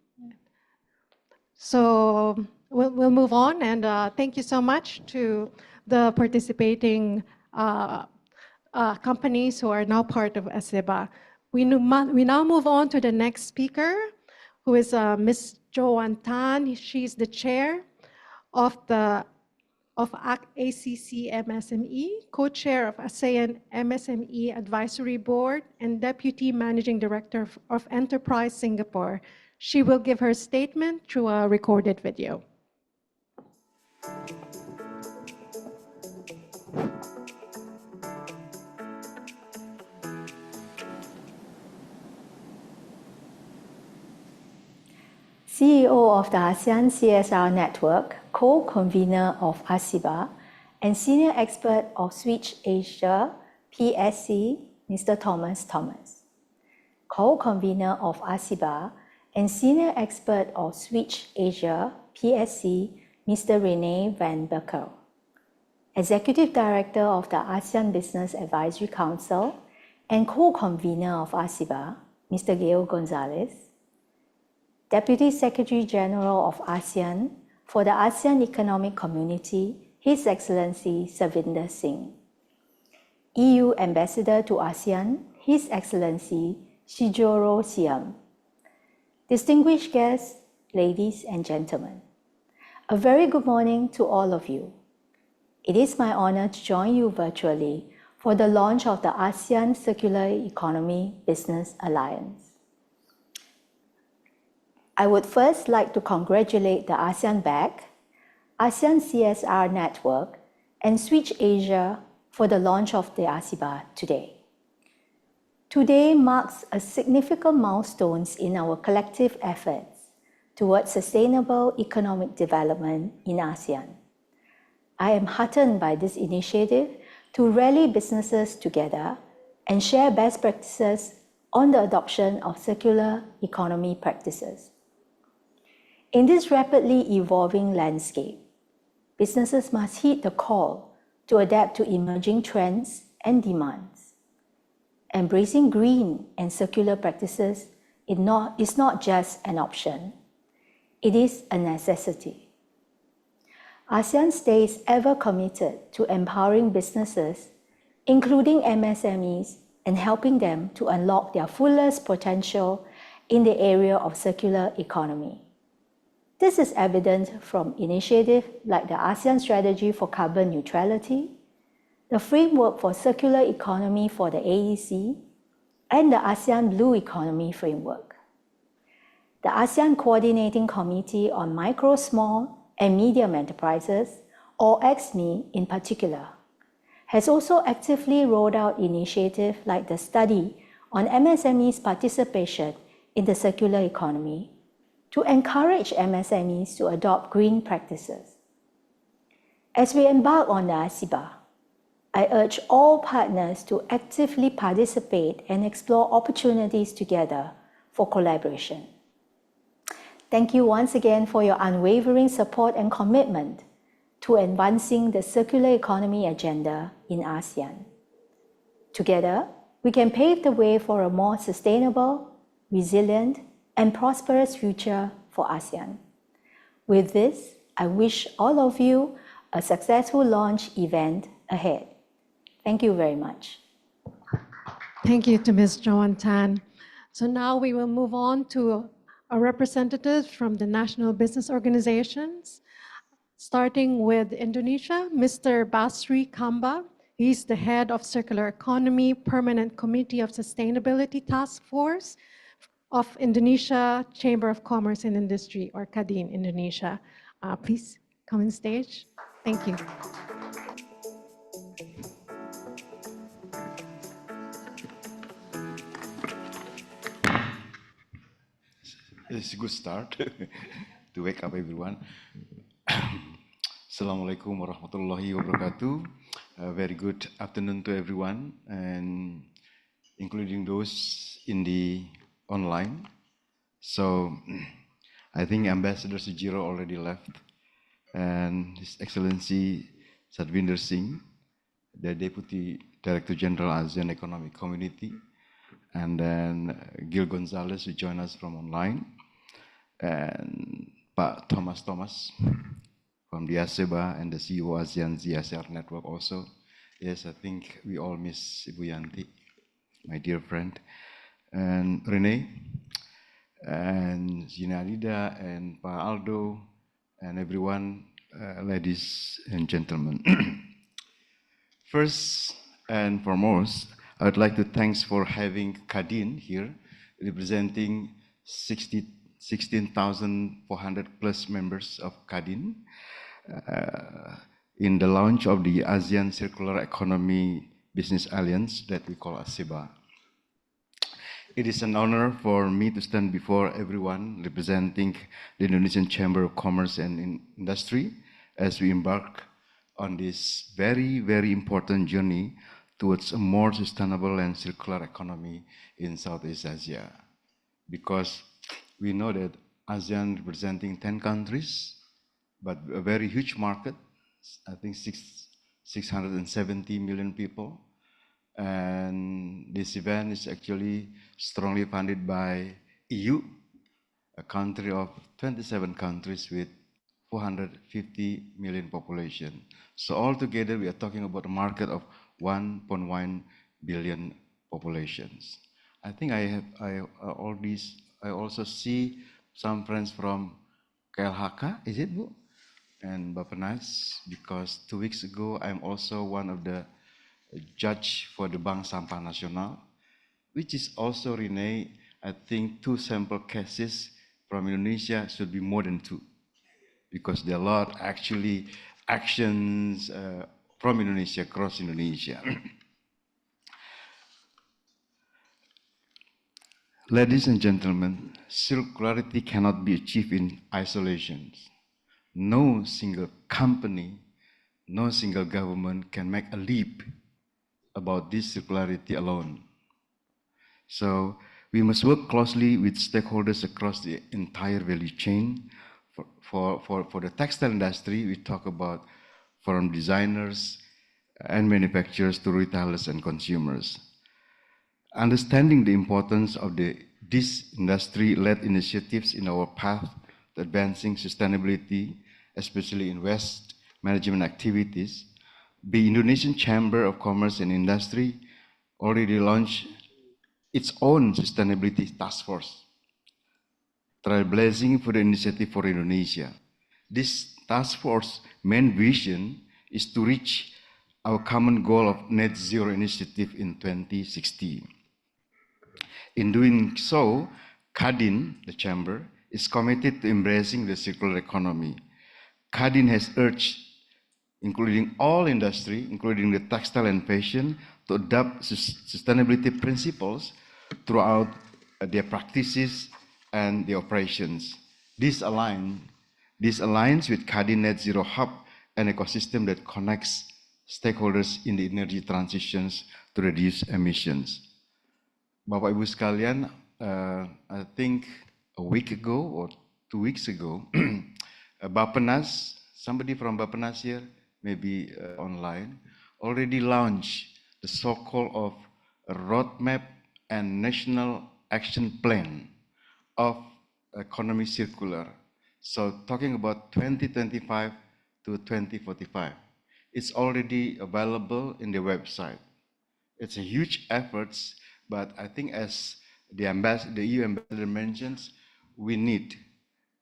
So we'll move on, and thank you so much to the participating companies who are now part of ACEBA. We now move on to the next speaker, who is Ms. Joanne Tan. She's the chair of ACC MSME, co-chair of ASEAN MSME Advisory Board, and Deputy Managing Director of Enterprise Singapore. She will give her statement through a recorded video. CEO of the ASEAN CSR Network, co-convener of ACEBA, and senior expert of Switch Asia PSC, Mr. Thomas. Co-convener of ACEBA and senior expert of Switch Asia PSC, Mr. Rene van Berkel. Executive Director of the ASEAN Business Advisory Council and co-convener of ACEBA, Mr. Gail Gonzalez. Deputy Secretary General of ASEAN for the ASEAN Economic Community, His Excellency Savinder Singh. EU Ambassador to ASEAN, His Excellency Shijoro Siam. Distinguished guests, ladies and gentlemen, a very good morning to all of you. It is my honor to join you virtually for the launch of the ASEAN Circular Economy Business Alliance. I would first like to congratulate the ASEAN-BAC, ASEAN CSR Network, and Switch Asia for the launch of the ACEBA today. Today marks a significant milestone in our collective efforts towards sustainable economic development in ASEAN. I am heartened by this initiative to rally businesses together and share best practices on the adoption of circular economy practices. In this rapidly evolving landscape, businesses must heed the call to adapt to emerging trends and demands. Embracing green and circular practices is not just an option, it is a necessity. ASEAN stays ever committed to empowering businesses, including MSMEs, and helping them to unlock their fullest potential in the area of circular economy. This is evident from initiatives like the ASEAN Strategy for Carbon Neutrality, the Framework for Circular Economy for the AEC, and the ASEAN Blue Economy Framework. The ASEAN Coordinating Committee on Micro, Small, and Medium Enterprises, or ACME in particular, has also actively rolled out initiatives like the Study on MSMEs' Participation in the Circular Economy, to encourage MSMEs to adopt green practices. As we embark on the ACEBA, I urge all partners to actively participate and explore opportunities together for collaboration. Thank you once again for your unwavering support and commitment to advancing the circular economy agenda in ASEAN. Together, we can pave the way for a more sustainable, resilient, and prosperous future for ASEAN. With this, I wish all of you a successful launch event ahead. Thank you very much. Thank you to Ms. Joan Tan. So now we will move on to a representative from the national business organizations, starting with Indonesia, Mr. Basri Kamba. He's the head of Circular Economy Permanent Committee of Sustainability Task Force of Indonesia Chamber of Commerce and Industry, or Kadin, Indonesia. Please come on stage. Thank you. It's a good start to wake up everyone. Assalamualaikum warahmatullahi wabarakatuh. Very good afternoon to everyone, and including those in the online. So I think Ambassador Sujiro already left, and His Excellency Satvinder Singh, the Deputy Director General ASEAN Economic Community, and then Gil Gonzalez, who joined us from online, and Pak Thomas from the ACEBA and the CEO ASEAN CSR Network also. Yes, I think we all miss Ibu Yanti, my dear friend, and Rene, and Zinalida, and Pa Aldo, and everyone, ladies and gentlemen. First and foremost, I would like to thank for having Kadin here, representing 16,400 plus members of Kadin in the launch of the ASEAN Circular Economy Business Alliance that we call ACEBA. It is an honor for me to stand before everyone representing the Indonesian Chamber of Commerce and Industry as we embark on this very, very important journey towards a more sustainable and circular economy in Southeast Asia. Because we know that ASEAN representing 10 countries, but a very huge market, I think 670 million people. And this event is actually strongly funded by EU, a country of 27 countries with 450 million population. So altogether, we are talking about a market of 1.1 billion populations. I think I also see some friends from KLHK, is it, Bu? And Bapenas, because 2 weeks ago, I'm also one of the judge for the Bank Sampah Nasional, which is also, Rene, I think 2 sample cases from Indonesia should be more than 2, because there are a lot actually actions from Indonesia, across Indonesia. Ladies and gentlemen, circularity cannot be achieved in isolation. No single company, no single government can make a leap about this circularity alone. So we must work closely with stakeholders across the entire value chain. For the textile industry, we talk about from designers and manufacturers to retailers and consumers. Understanding the importance of these industry-led initiatives in our path to advancing sustainability, especially in waste management activities, the Indonesian Chamber of Commerce and Industry already launched its own sustainability task force, trailblazing for the initiative for Indonesia. This task force main vision is to reach our common goal of net zero initiative in 2060. In doing so, Kadin, the chamber, is committed to embracing the circular economy. Kadin has urged, including all industry, including the textile and fashion, to adopt sustainability principles throughout their practices and their operations. This aligns with Kadin Net Zero Hub, an ecosystem that connects stakeholders in the energy transitions to reduce emissions. Bapak Ibu sekalian, I think a week ago or 2 weeks ago, Bapenas, somebody from Bapenas here, maybe online, already launched the so-called of a roadmap and national action plan of economy circular. So talking about 2025 to 2045, it's already available in the website. It's a huge effort, but I think as the EU ambassador mentions, we need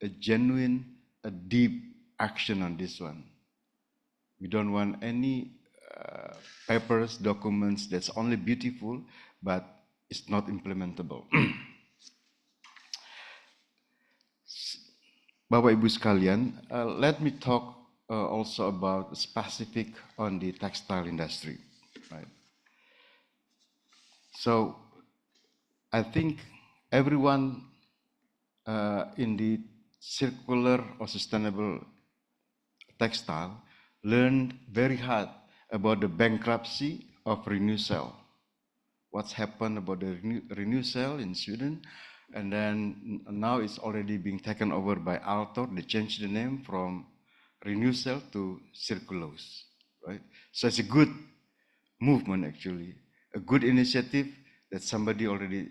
a genuine, a deep action on this one. We don't want any papers, documents that's only beautiful, but it's not implementable. Bapak Ibu sekalian, let me talk also about specific on the textile industry. Right? So I think everyone in the circular or sustainable textile learned very hard about the bankruptcy of Renewcell. What's happened about the Renewcell in Sweden, and then now it's already being taken over by Altor. They changed the name from Renewcell to Circulose, right? So it's a good movement actually, a good initiative that somebody already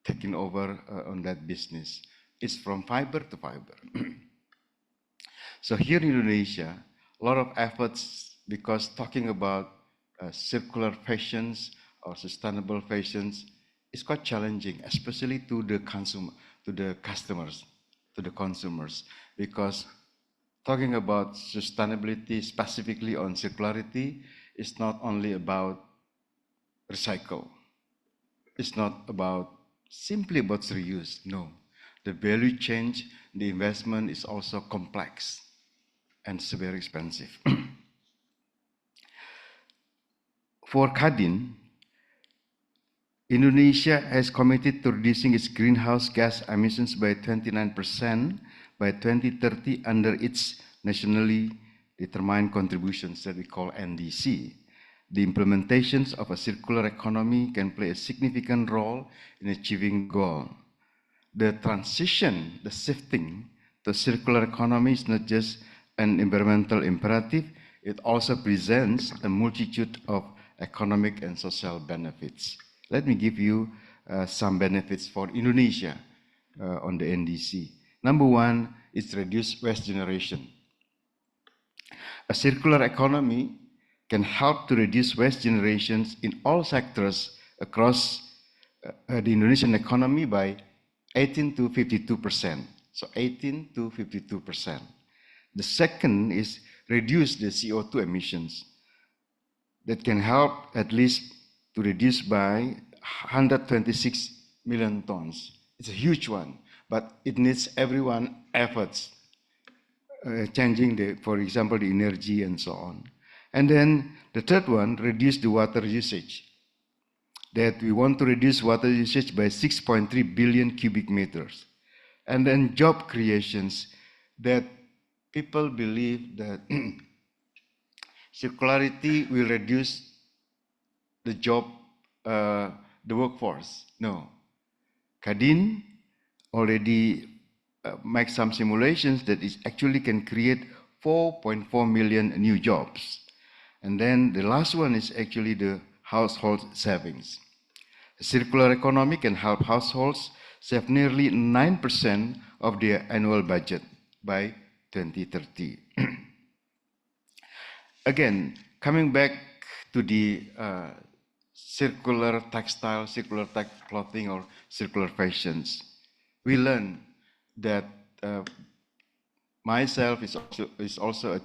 taken over on that business. It's from fiber to fiber. So here in Indonesia, a lot of efforts, because talking about circular fashions or sustainable fashions is quite challenging, especially to the consumer, to the customers, to the consumers, because talking about sustainability specifically on circularity is not only about recycle. It's not about simply about reuse. No, the value change, the investment is also complex and it's very expensive. For Kadin, Indonesia has committed to reducing its greenhouse gas emissions by 29% by 2030 under its nationally determined contributions that we call NDC. The implementations of a circular economy can play a significant role in achieving the goal. The transition, the shifting to circular economy is not just an environmental imperative, it also presents a multitude of economic and social benefits. Let me give you some benefits for Indonesia on the NDC. Number one is reduce waste generation. A circular economy can help to reduce waste generations in all sectors across the Indonesian economy by 18 to 52%. So 18 to 52%. The second is reduce the CO2 emissions. That can help at least to reduce by 126 million tons. It's a huge one, but it needs everyone's efforts, changing the, for example, the energy and so on. And then the third one, reduce the water usage. That we want to reduce water usage by 6.3 billion cubic meters. And then job creations, that people believe that circularity will reduce the job, the workforce. No. Kadin already make some simulations that it actually can create 4.4 million new jobs. And then the last one is actually the household savings. A circular economy can help households save nearly 9% of their annual budget by 2030. Again, coming back to the circular textile, circular clothing, or circular fashions, we learn that myself is also a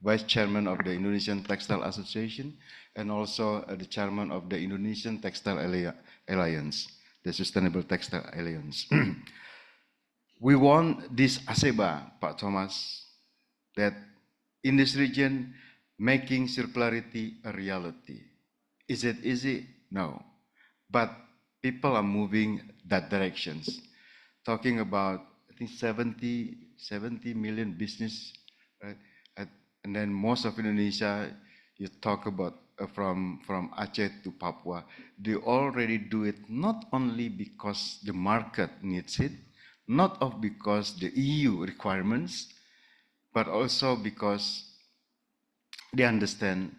vice chairman of the Indonesian Textile Association and also the chairman of the Indonesian Textile Alliance, the Sustainable Textile Alliance. We want this ACEBA, Pak Thomas, that in this region, making circularity a reality. Is it easy? No. But people are moving that directions. Talking about, I think, 70 million business, right? And then most of Indonesia, you talk about from Aceh to Papua, they already do it not only because the market needs it, not because the EU requirements, but also because they understand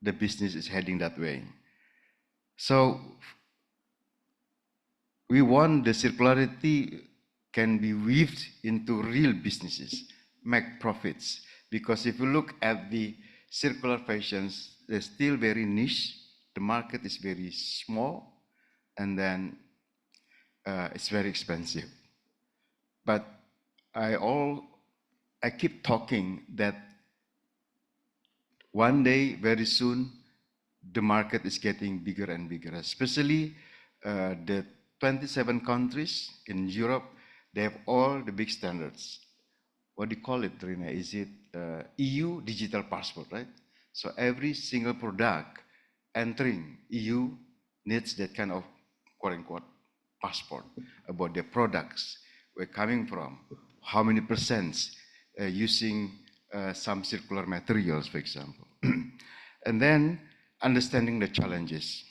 the business is heading that way. So we want the circularity can be weaved into real businesses, make profits. Because if you look at the circular fashions, they're still very niche. The market is very small, and then it's very expensive. But I keep talking that one day, very soon, the market is getting bigger and bigger, especially the 27 countries in Europe, they have all the big standards. What do you call it, Rina? Is it EU digital passport, right? So every single product entering EU needs that kind of quote-unquote passport about their products, where coming from, how many percent using some circular materials, for example. And then understanding the challenges.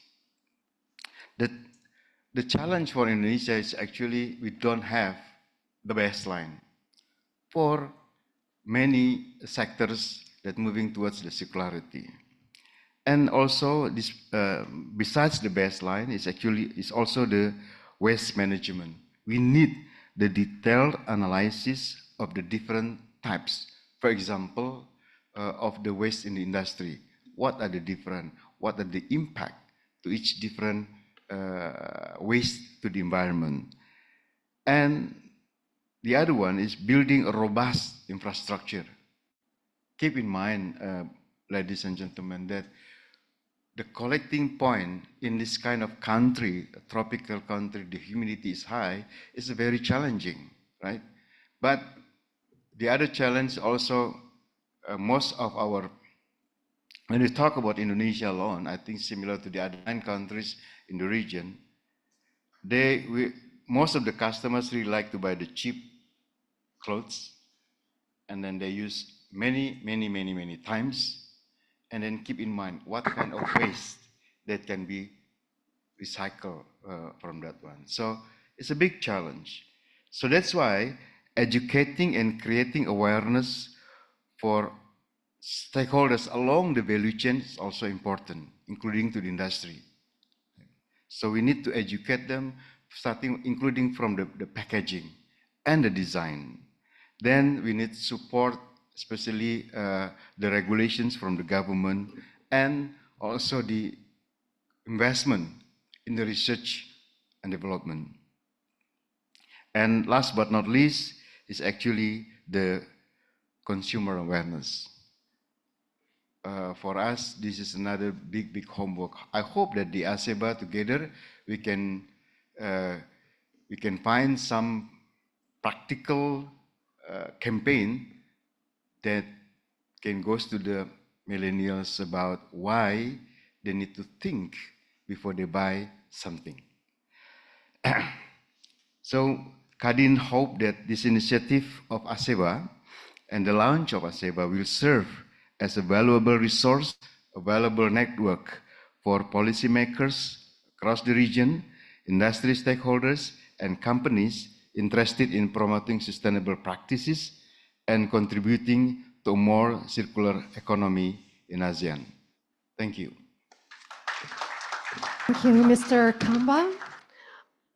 The challenge for Indonesia is actually we don't have the baseline for many sectors that moving towards the circularity. And also, this, besides the baseline, is also the waste management. We need the detailed analysis of the different types. For example, of the waste in the industry. What are the different? What are the impact to each different waste to the environment? And the other one is building a robust infrastructure. Keep in mind, ladies and gentlemen, that the collecting point in this kind of country, a tropical country, the humidity is high, is very challenging, right? But the other challenge also, most of our, when we talk about Indonesia alone, I think similar to the other 9 countries in the region, most of the customers really like to buy the cheap clothes, and then they use many times, and then keep in mind what kind of waste that can be recycled from that one. So it's a big challenge. So that's why educating and creating awareness for stakeholders along the value chain is also important, including to the industry. So we need to educate them, including from the packaging and the design. Then we need support, especially the regulations from the government, and also the investment in the research and development. And last but not least is actually the consumer awareness. For us, this is another big homework. I hope that the ACEBA together, we can find some practical campaign that can go to the millennials about why they need to think before they buy something. So Kadin hope that this initiative of ACEBA and the launch of ACEBA will serve as a valuable resource, a valuable network for policymakers across the region, industry stakeholders, and companies interested in promoting sustainable practices and contributing to a more circular economy in ASEAN. Thank you. Thank you, Mr. Kamba.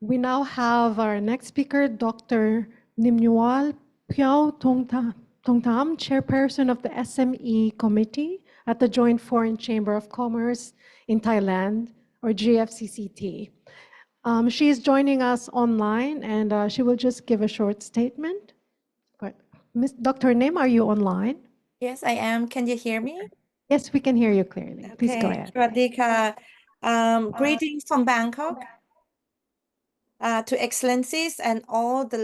We now have our next speaker, Dr. Nimnyual Piao Tongtam, Chairperson of the SME Committee at the Joint Foreign Chamber of Commerce in Thailand, or GFCCT. She is joining us online, and she will just give a short statement. But Dr. Nim, are you online? Yes, I am. Can you hear me? Yes, we can hear you clearly. Please go ahead. สวัสดีค่ะ Greetings from Bangkok to Excellencies and all the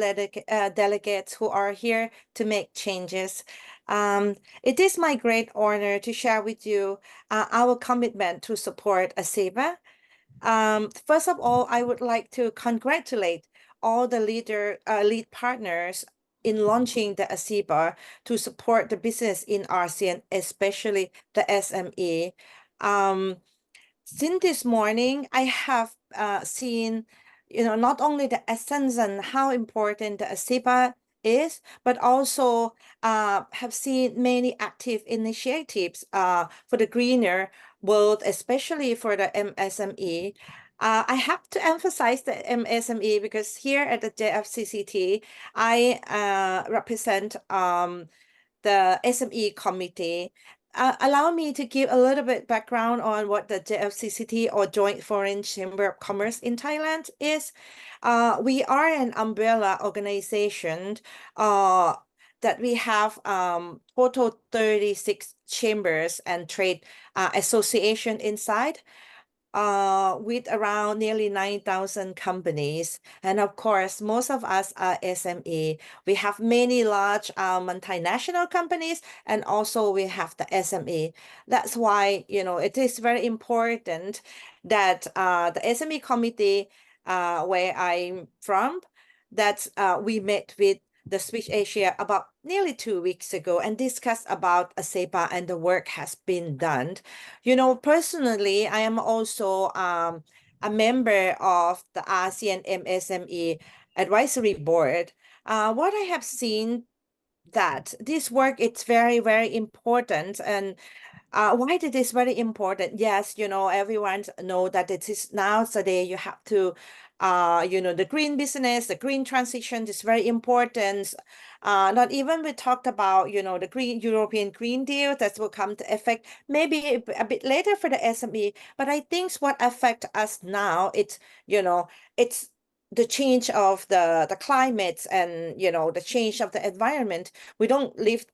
delegates who are here to make changes. It is my great honor to share with you our commitment to support ACEBA. First of all, I would like to congratulate all the lead partners in launching the ACEBA to support the business in ASEAN, especially the SME. Since this morning, I have seen, not only the essence and how important the ACEBA is, but also have seen many active initiatives for the greener world, especially for the MSME. I have to emphasize the MSME because here at the JFCCT, I represent the SME committee. Allow me to give a little bit background on what the JFCCT or Joint Foreign Chamber of Commerce in Thailand is. We are an umbrella organization that we have total 36 chambers and trade association inside. With around nearly 9,000 companies. And of course, most of us are SME. We have many large multinational companies, and also we have the SME. That's why, it is very important that the SME committee where I'm from, that we met with the Switch Asia about nearly 2 weeks ago and discussed about ASEBA and the work has been done. Personally, I am also a member of the ASEAN MSME Advisory Board. What I have seen that this work, it's very, very important. And why it is very important? Yes, everyone know that it is nowadays you have to, the green business, the green transition is very important. Not even we talked about, the green European Green Deal that will come to effect maybe a bit later for the SME. But I think what affect us now, it's the change of the climate and the change of the environment. We don't live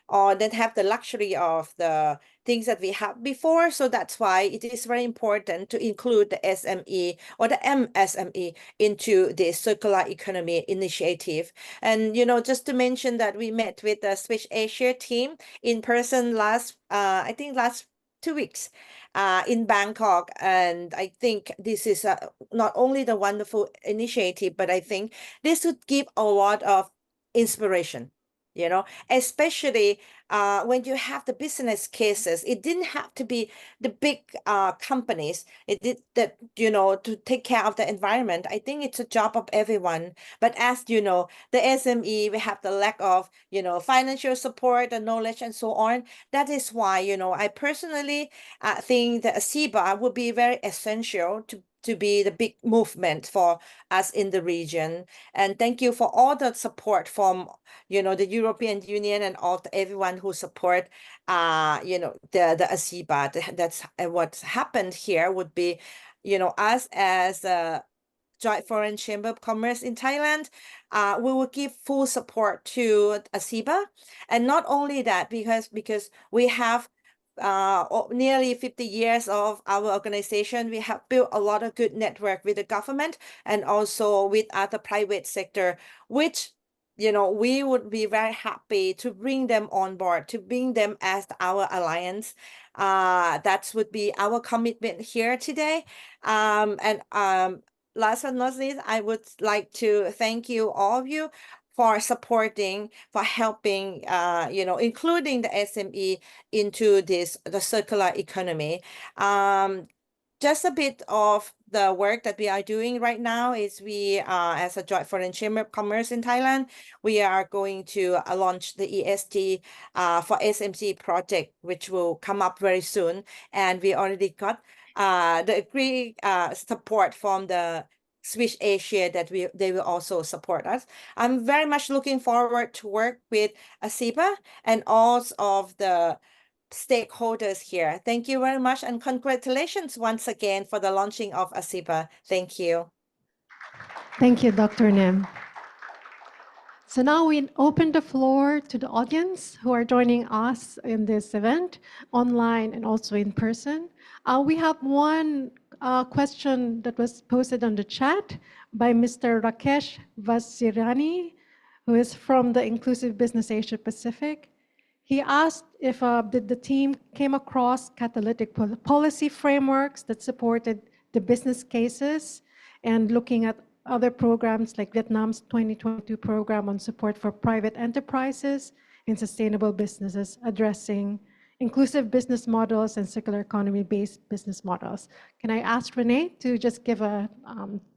or don't have the luxury of the things that we had before. So that's why it is very important to include the SME or the MSME into the circular economy initiative. And, just to mention that we met with the Switch Asia team in person last 2 weeks in Bangkok. And I think this is not only the wonderful initiative, but I think this would give a lot of inspiration, especially when you have the business cases. It didn't have to be the big companies. It did that, to take care of the environment. I think it's a job of everyone. But as you know, the SME, we have the lack of, financial support and knowledge and so on. That is why, I personally think that ACEBA would be very essential to be the big movement for us in the region. And thank you for all the support from, the European Union and everyone who support, the ACEBA. That's what's happened here would be, us as a Joint Foreign Chamber of Commerce in Thailand, we will give full support to ACEBA. And not only that, because we have nearly 50 years of our organization, we have built a lot of good network with the government and also with other private sector, which we would be very happy to bring them on board, to bring them as our alliance. That would be our commitment here today. Last but not least, I would like to thank you, all of you, for supporting, for helping, including the SME into the circular economy. Just a bit of the work that we are doing right now is we, as a Joint Foreign Chamber of Commerce in Thailand, we are going to launch the ESG for SMC project, which will come up very soon. And we already got the agreed support from the Switch Asia that they will also support us. I'm very much looking forward to work with ASEBA and all of the stakeholders here. Thank you very much and congratulations once again for the launching of ASEBA. Thank you. Thank you, Dr. Nim. So now we open the floor to the audience who are joining us in this event, online and also in person. We have one question that was posted on the chat by Mr. Rakesh Vasirani, who is from the Inclusive Business Asia Pacific. He asked if did the team came across catalytic policy frameworks that supported the business cases and looking at other programs like Vietnam's 2022 program on support for private enterprises and sustainable businesses addressing inclusive business models and circular economy-based business models. Can I ask Renee to just give a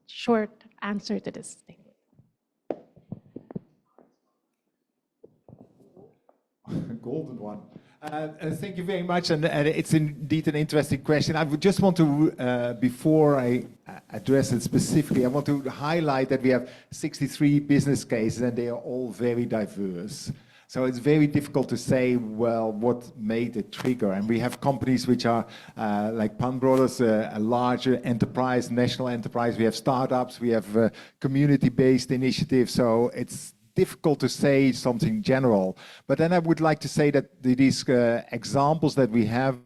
short answer to this thing? Golden one. Thank you very much, and it's indeed an interesting question. I would just want to, before I address it specifically, I want to highlight that we have 63 business cases, and they are all very diverse. So it's very difficult to say, well, what made it trigger. And we have companies which are like Pan Brothers, a larger enterprise, national enterprise. We have startups, we have community-based initiatives. So it's difficult to say something general. But then I would like to say that these examples that we have,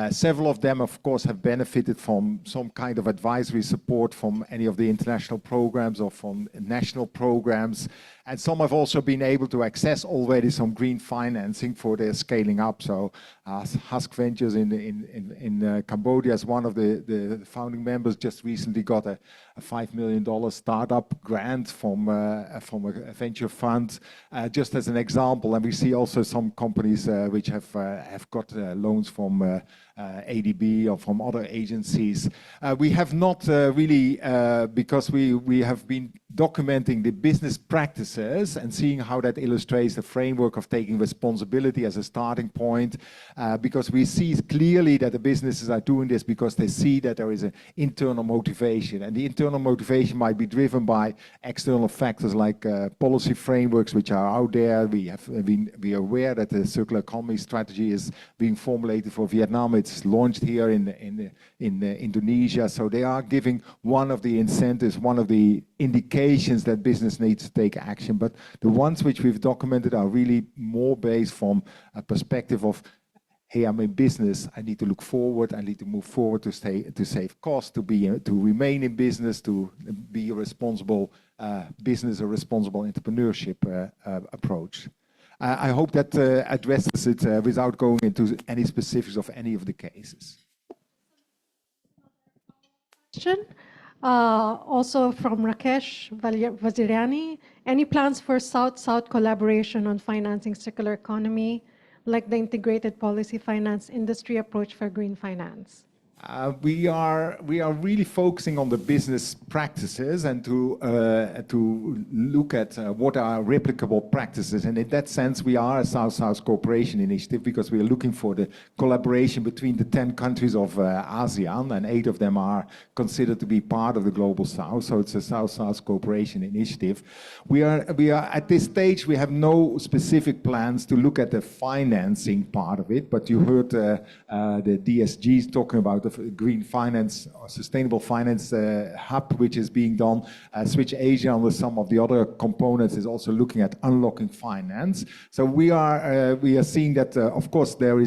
several of them, of course, have benefited from some kind of advisory support from any of the international programs or from national programs. And some have also been able to access already some green financing for their scaling up. So Husk Ventures in Cambodia, as one of the founding members, just recently got a $5 million startup grant from a venture fund, just as an example. And we see also some companies which have got loans from ADB or from other agencies. We have not really, because we have been documenting the business practices and seeing how that illustrates the framework of taking responsibility as a starting point, because we see clearly that the businesses are doing this because they see that there is an internal motivation, and the internal motivation might be driven by external factors like policy frameworks which are out there. We are aware that the circular economy strategy is being formulated for Vietnam. It's launched here in Indonesia, so they are giving one of the incentives, one of the indications that business needs to take action. But the ones which we've documented are really more based from a perspective of, hey, I'm in business, I need to look forward, I need to move forward to save costs, to remain in business, to be a responsible business, a responsible entrepreneurship approach. I hope that addresses it without going into any specifics of any of the cases. Question, also from Rakesh Vaziriani. Any plans for South-South collaboration on financing circular economy, like the integrated policy finance industry approach for green finance? We are really focusing on the business practices and to look at what are replicable practices. And in that sense, we are a South-South cooperation initiative because we are looking for the collaboration between the 10 countries of ASEAN, and 8 of them are considered to be part of the Global South. So it's a South-South cooperation initiative. We are at this stage, we have no specific plans to look at the financing part of it, but you heard the DSGs talking about the green finance or sustainable finance hub, which is being done. Switch Asia, under some of the other components, is also looking at unlocking finance. So we are seeing that, of course, there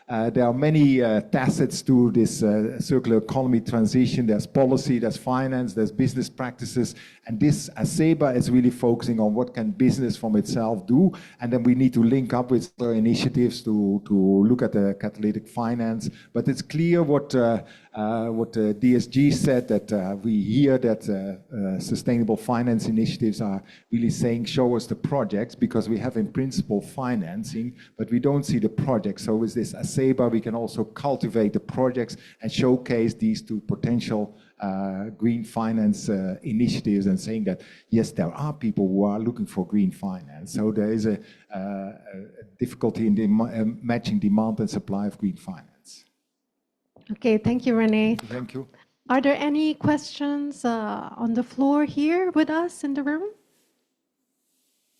are many facets to this circular economy transition. There's policy, there's finance, there's business practices, and this ACEBA is really focusing on what can business from itself do, and then we need to link up with other initiatives to look at the catalytic finance. But it's clear what the DSG said, that we hear that sustainable finance initiatives are really saying, show us the projects, because we have in principle financing, but we don't see the projects. So with this ACEBA, we can also cultivate the projects and showcase these to potential green finance initiatives, and saying that, yes, there are people who are looking for green finance. So there is a difficulty in matching demand and supply of green finance. Okay, thank you, Rene. Thank you. Are there any questions on the floor here with us in the room?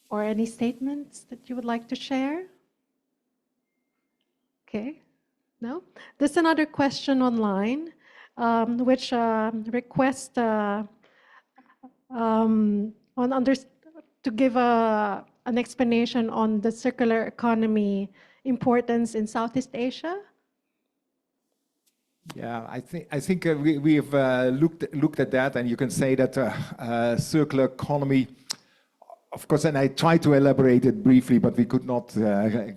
Or any statements that you would like to share? Okay, no? There's another question online, which requests to give an explanation on the circular economy importance in Southeast Asia. Yeah, I think we have looked at that, and you can say that circular economy, of course, and I tried to elaborate it briefly, but we could not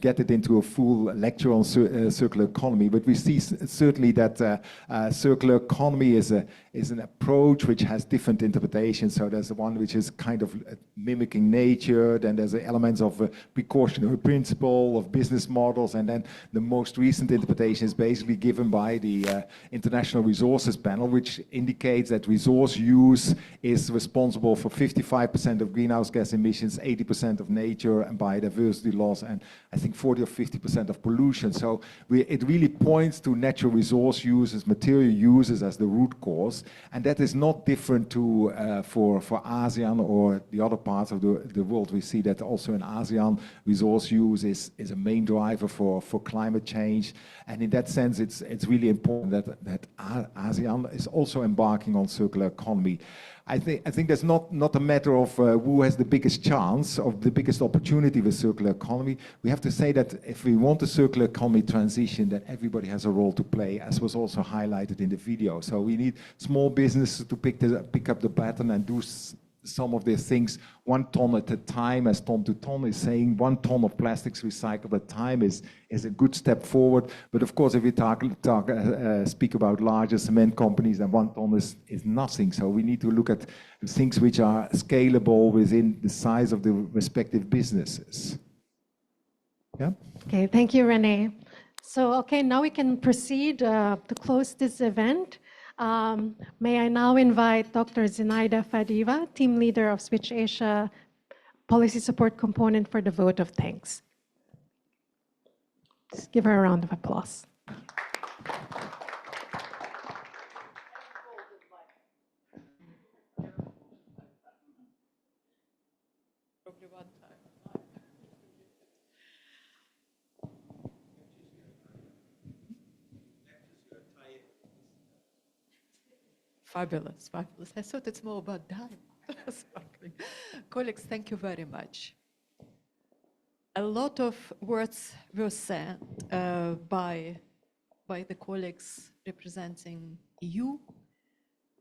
get it into a full lecture on circular economy. But we see certainly that circular economy is is an approach which has different interpretations. So there's the one which is kind of mimicking nature, then there's the elements of a precautionary principle, of business models, and then the most recent interpretation is basically given by the International Resources Panel, which indicates that resource use is responsible for 55% of greenhouse gas emissions, 80% of nature and biodiversity loss, and I think 40 or 50% of pollution. So it really points to natural resource uses, material uses as the root cause, and that is not different to for ASEAN or the other parts of the world. We see that also in ASEAN, resource use is a main driver for climate change, and in that sense, it's really important that ASEAN is also embarking on circular economy. I think that's not a matter of who has the biggest chance or the biggest opportunity with circular economy. We have to say that if we want a circular economy transition, that everybody has a role to play, as was also highlighted in the video. So we need small businesses to pick up the baton and do some of these things 1 ton at a time, as Tom to Tom is saying. 1 ton of plastics recycled at a time is a good step forward. But of course, if we speak about larger cement companies, then 1 ton is nothing. So we need to look at things which are scalable within the size of the respective businesses. Yeah. Okay, thank you, Renee. So, okay, now we can proceed to close this event. May I now invite Dr. Zinaida Fadiva, Team Leader of Switch Asia Policy Support Component, for the vote of thanks. Just give her a round of applause. Fabulous, fabulous. I thought it's more about time. Sparkling. Colleagues, thank you very much. A lot of words were said by the colleagues representing EU,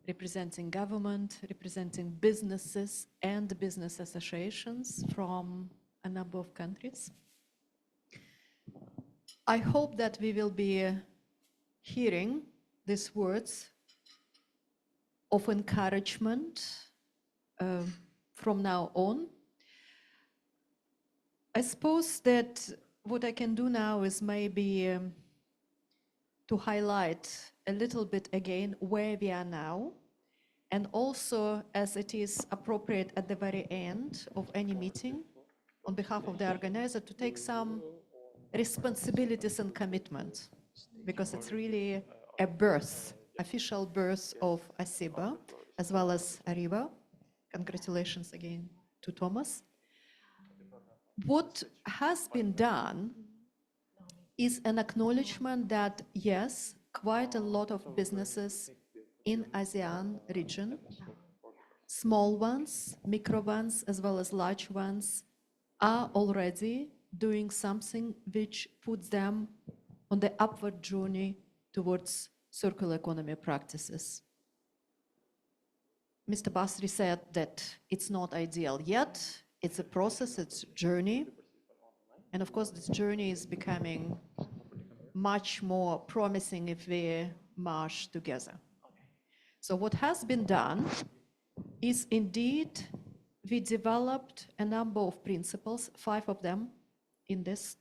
representing government, representing businesses and business associations from a number of countries. I hope that we will be hearing these words of encouragement from now on. I suppose that what I can do now is maybe to highlight a little bit again where we are now, and also, as it is appropriate at the very end of any meeting, on behalf of the organizer, to take some responsibilities and commitment, because it's really a birth, official birth of ACEBA, as well as ARIBA. Congratulations again to Thomas. What has been done is an acknowledgement that, yes, quite a lot of businesses in ASEAN region, small ones, micro ones, as well as large ones, are already doing something which puts them on the upward journey towards circular economy practices. Mr. Basri said that it's not ideal yet. It's a process, it's a journey. And of course, this journey is becoming much more promising if we march together. So what has been done is indeed we developed a number of principles, 5 of them in this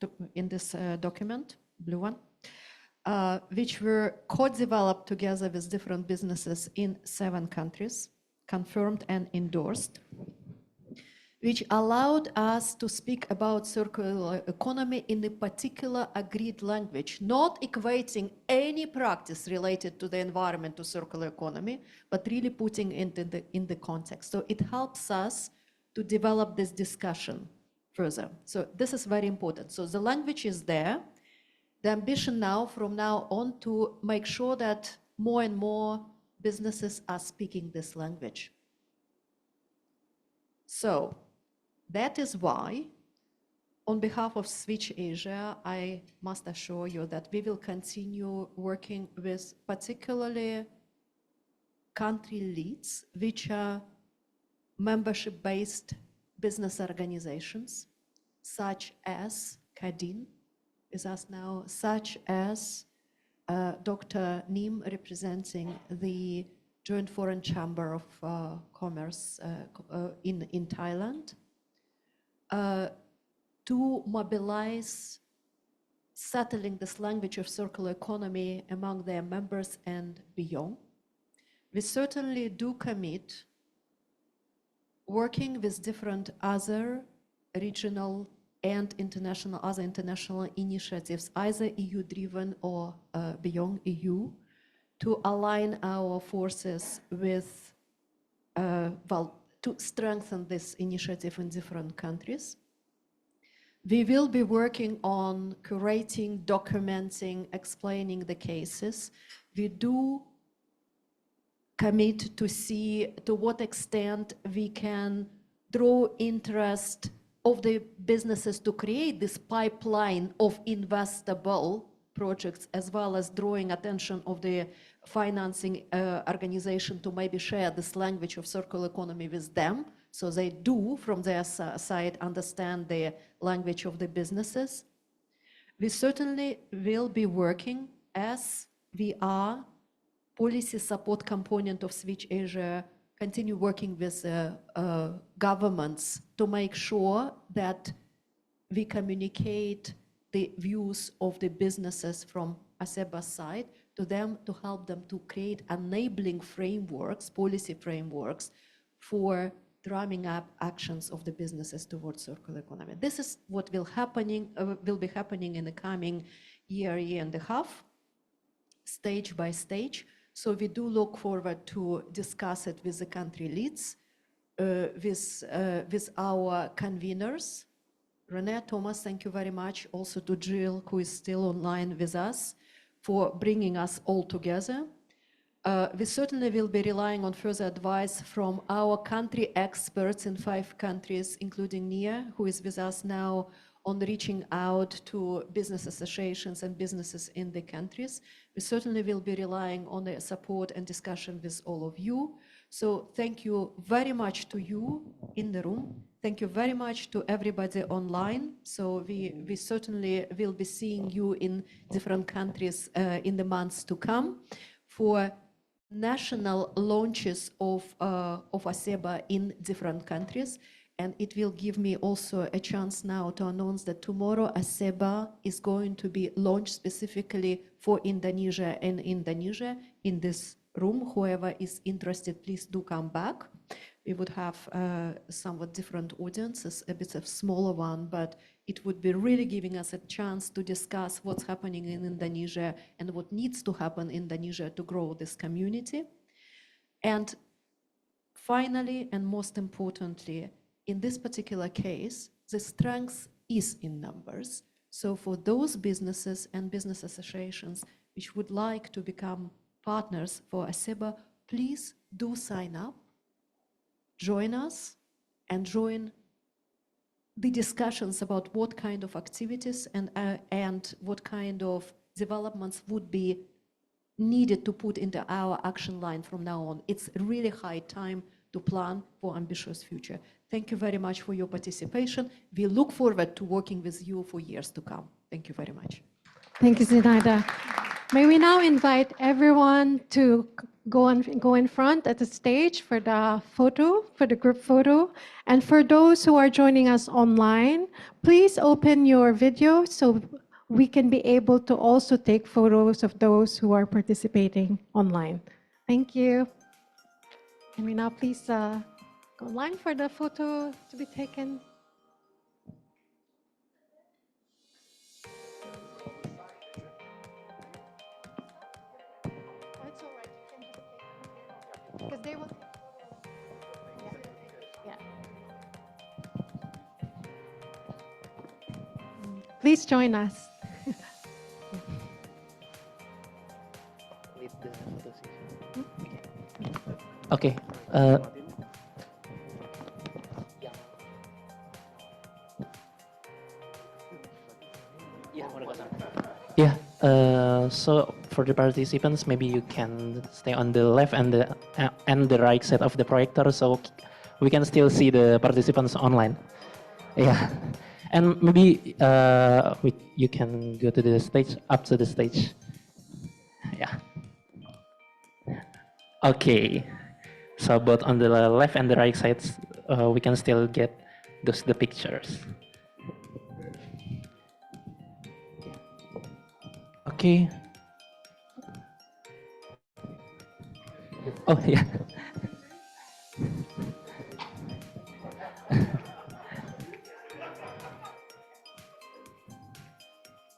document, blue one, which were co-developed together with different businesses in 7 countries, confirmed and endorsed, which allowed us to speak about circular economy in a particular agreed language, not equating any practice related to the environment to circular economy, but really putting it in the context. So it helps us to develop this discussion further. So this is very important. So the language is there. The ambition now, from now on, to make sure that more and more businesses are speaking this language. So that is why, on behalf of Switch Asia, I must assure you that we will continue working with particularly country leads, which are membership-based business organizations, such as Kadin is us now, such as Dr. Nim, representing the Joint Foreign Chamber of Commerce in Thailand, to mobilize settling this language of circular economy among their members and beyond. We certainly do commit working with different other regional and other international initiatives, either EU-driven or beyond EU, to align our forces with, to strengthen this initiative in different countries. We will be working on curating, documenting, explaining the cases. We do commit to see to what extent we can draw interest of the businesses to create this pipeline of investable projects, as well as drawing attention of the financing organization to maybe share this language of circular economy with them, so they do, from their side, understand the language of the businesses. We certainly will be working, as we are policy support component of Switch Asia, continue working with governments to make sure that we communicate the views of the businesses from ACEBA side to them, to help them to create enabling frameworks, policy frameworks for drumming up actions of the businesses towards circular economy. This is what will be happening in the coming year and a half, stage by stage. So we do look forward to discuss it with the country leads, with our conveners. René, Thomas, thank you very much. Also to Jill, who is still online with us, for bringing us all together. We certainly will be relying on further advice from our country experts in 5 countries, including Nia, who is with us now, on reaching out to business associations and businesses in the countries. We certainly will be relying on the support and discussion with all of you. So thank you very much to you in the room. Thank you very much to everybody online. So we certainly will be seeing you in different countries in the months to come for national launches of ACEBA in different countries. And it will give me also a chance now to announce that tomorrow ACEBA is going to be launched specifically for Indonesia and Indonesia in this room. Whoever is interested, please do come back. We would have somewhat different audiences, a bit of smaller one, but it would be really giving us a chance to discuss what's happening in Indonesia and what needs to happen in Indonesia to grow this community. And finally, and most importantly, in this particular case, the strength is in numbers. So for those businesses and business associations which would like to become partners for ACEBA, please do sign up, join us, and join the discussions about what kind of activities and what kind of developments would be needed to put into our action line from now on. It's really high time to plan for ambitious future. Thank you very much for your participation. We look forward to working with you for years to come. Thank you very much. Thank you, Zinaida. May we now invite everyone to go in front at the stage for the photo, for the group photo. And for those who are joining us online, please open your video so we can be able to also take photos of those who are participating online. Thank you. Can we now please go online for the photo to be taken? That's all right. You can just take them because they will. Yeah. Please join us. With the photo session. Hmm? Okay. Yeah. So for the participants, maybe you can stay on the left and the right side of the projector, so we can still see the participants online. Yeah. And maybe you can go to the stage, up to the stage. Yeah. Okay. So both on the left and the right sides, we can still get the pictures. Okay. Oh yeah.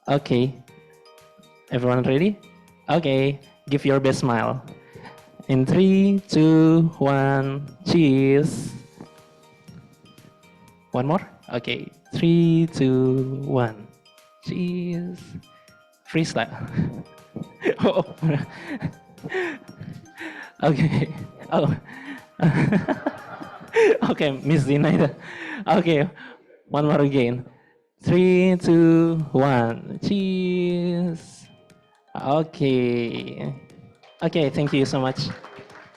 Okay. Everyone ready? Okay. Give your best smile. In 3, 2, 1, cheese. One more? Okay. 3, 2, 1, cheese. Freestyle. Oh. Okay. Oh. Okay, Miss Zinaida. Okay. One more again. 3, 2, 1, cheese. Okay. Okay, thank you so much.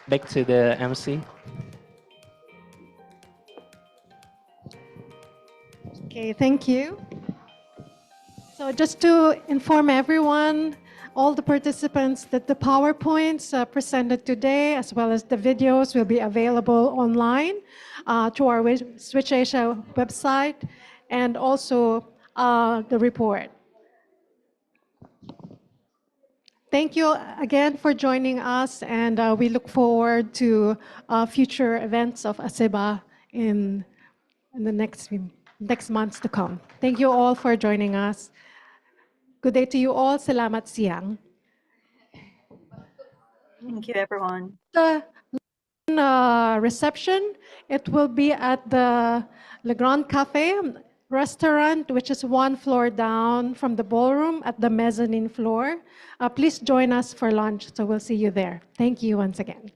Back to the MC. Okay, thank you. So just to inform everyone, all the participants, that the PowerPoints presented today, as well as the videos, will be available online through our Switch Asia website, and also the report. Thank you again for joining us, and we look forward to future events of ACEBA in the next months to come. Thank you all for joining us. Good day to you all. Salamat siang. Thank you, everyone. The reception, it will be at the Le Grand Cafe restaurant, which is one floor down from the ballroom at the mezzanine floor. Please join us for lunch, so we'll see you there. Thank you once again.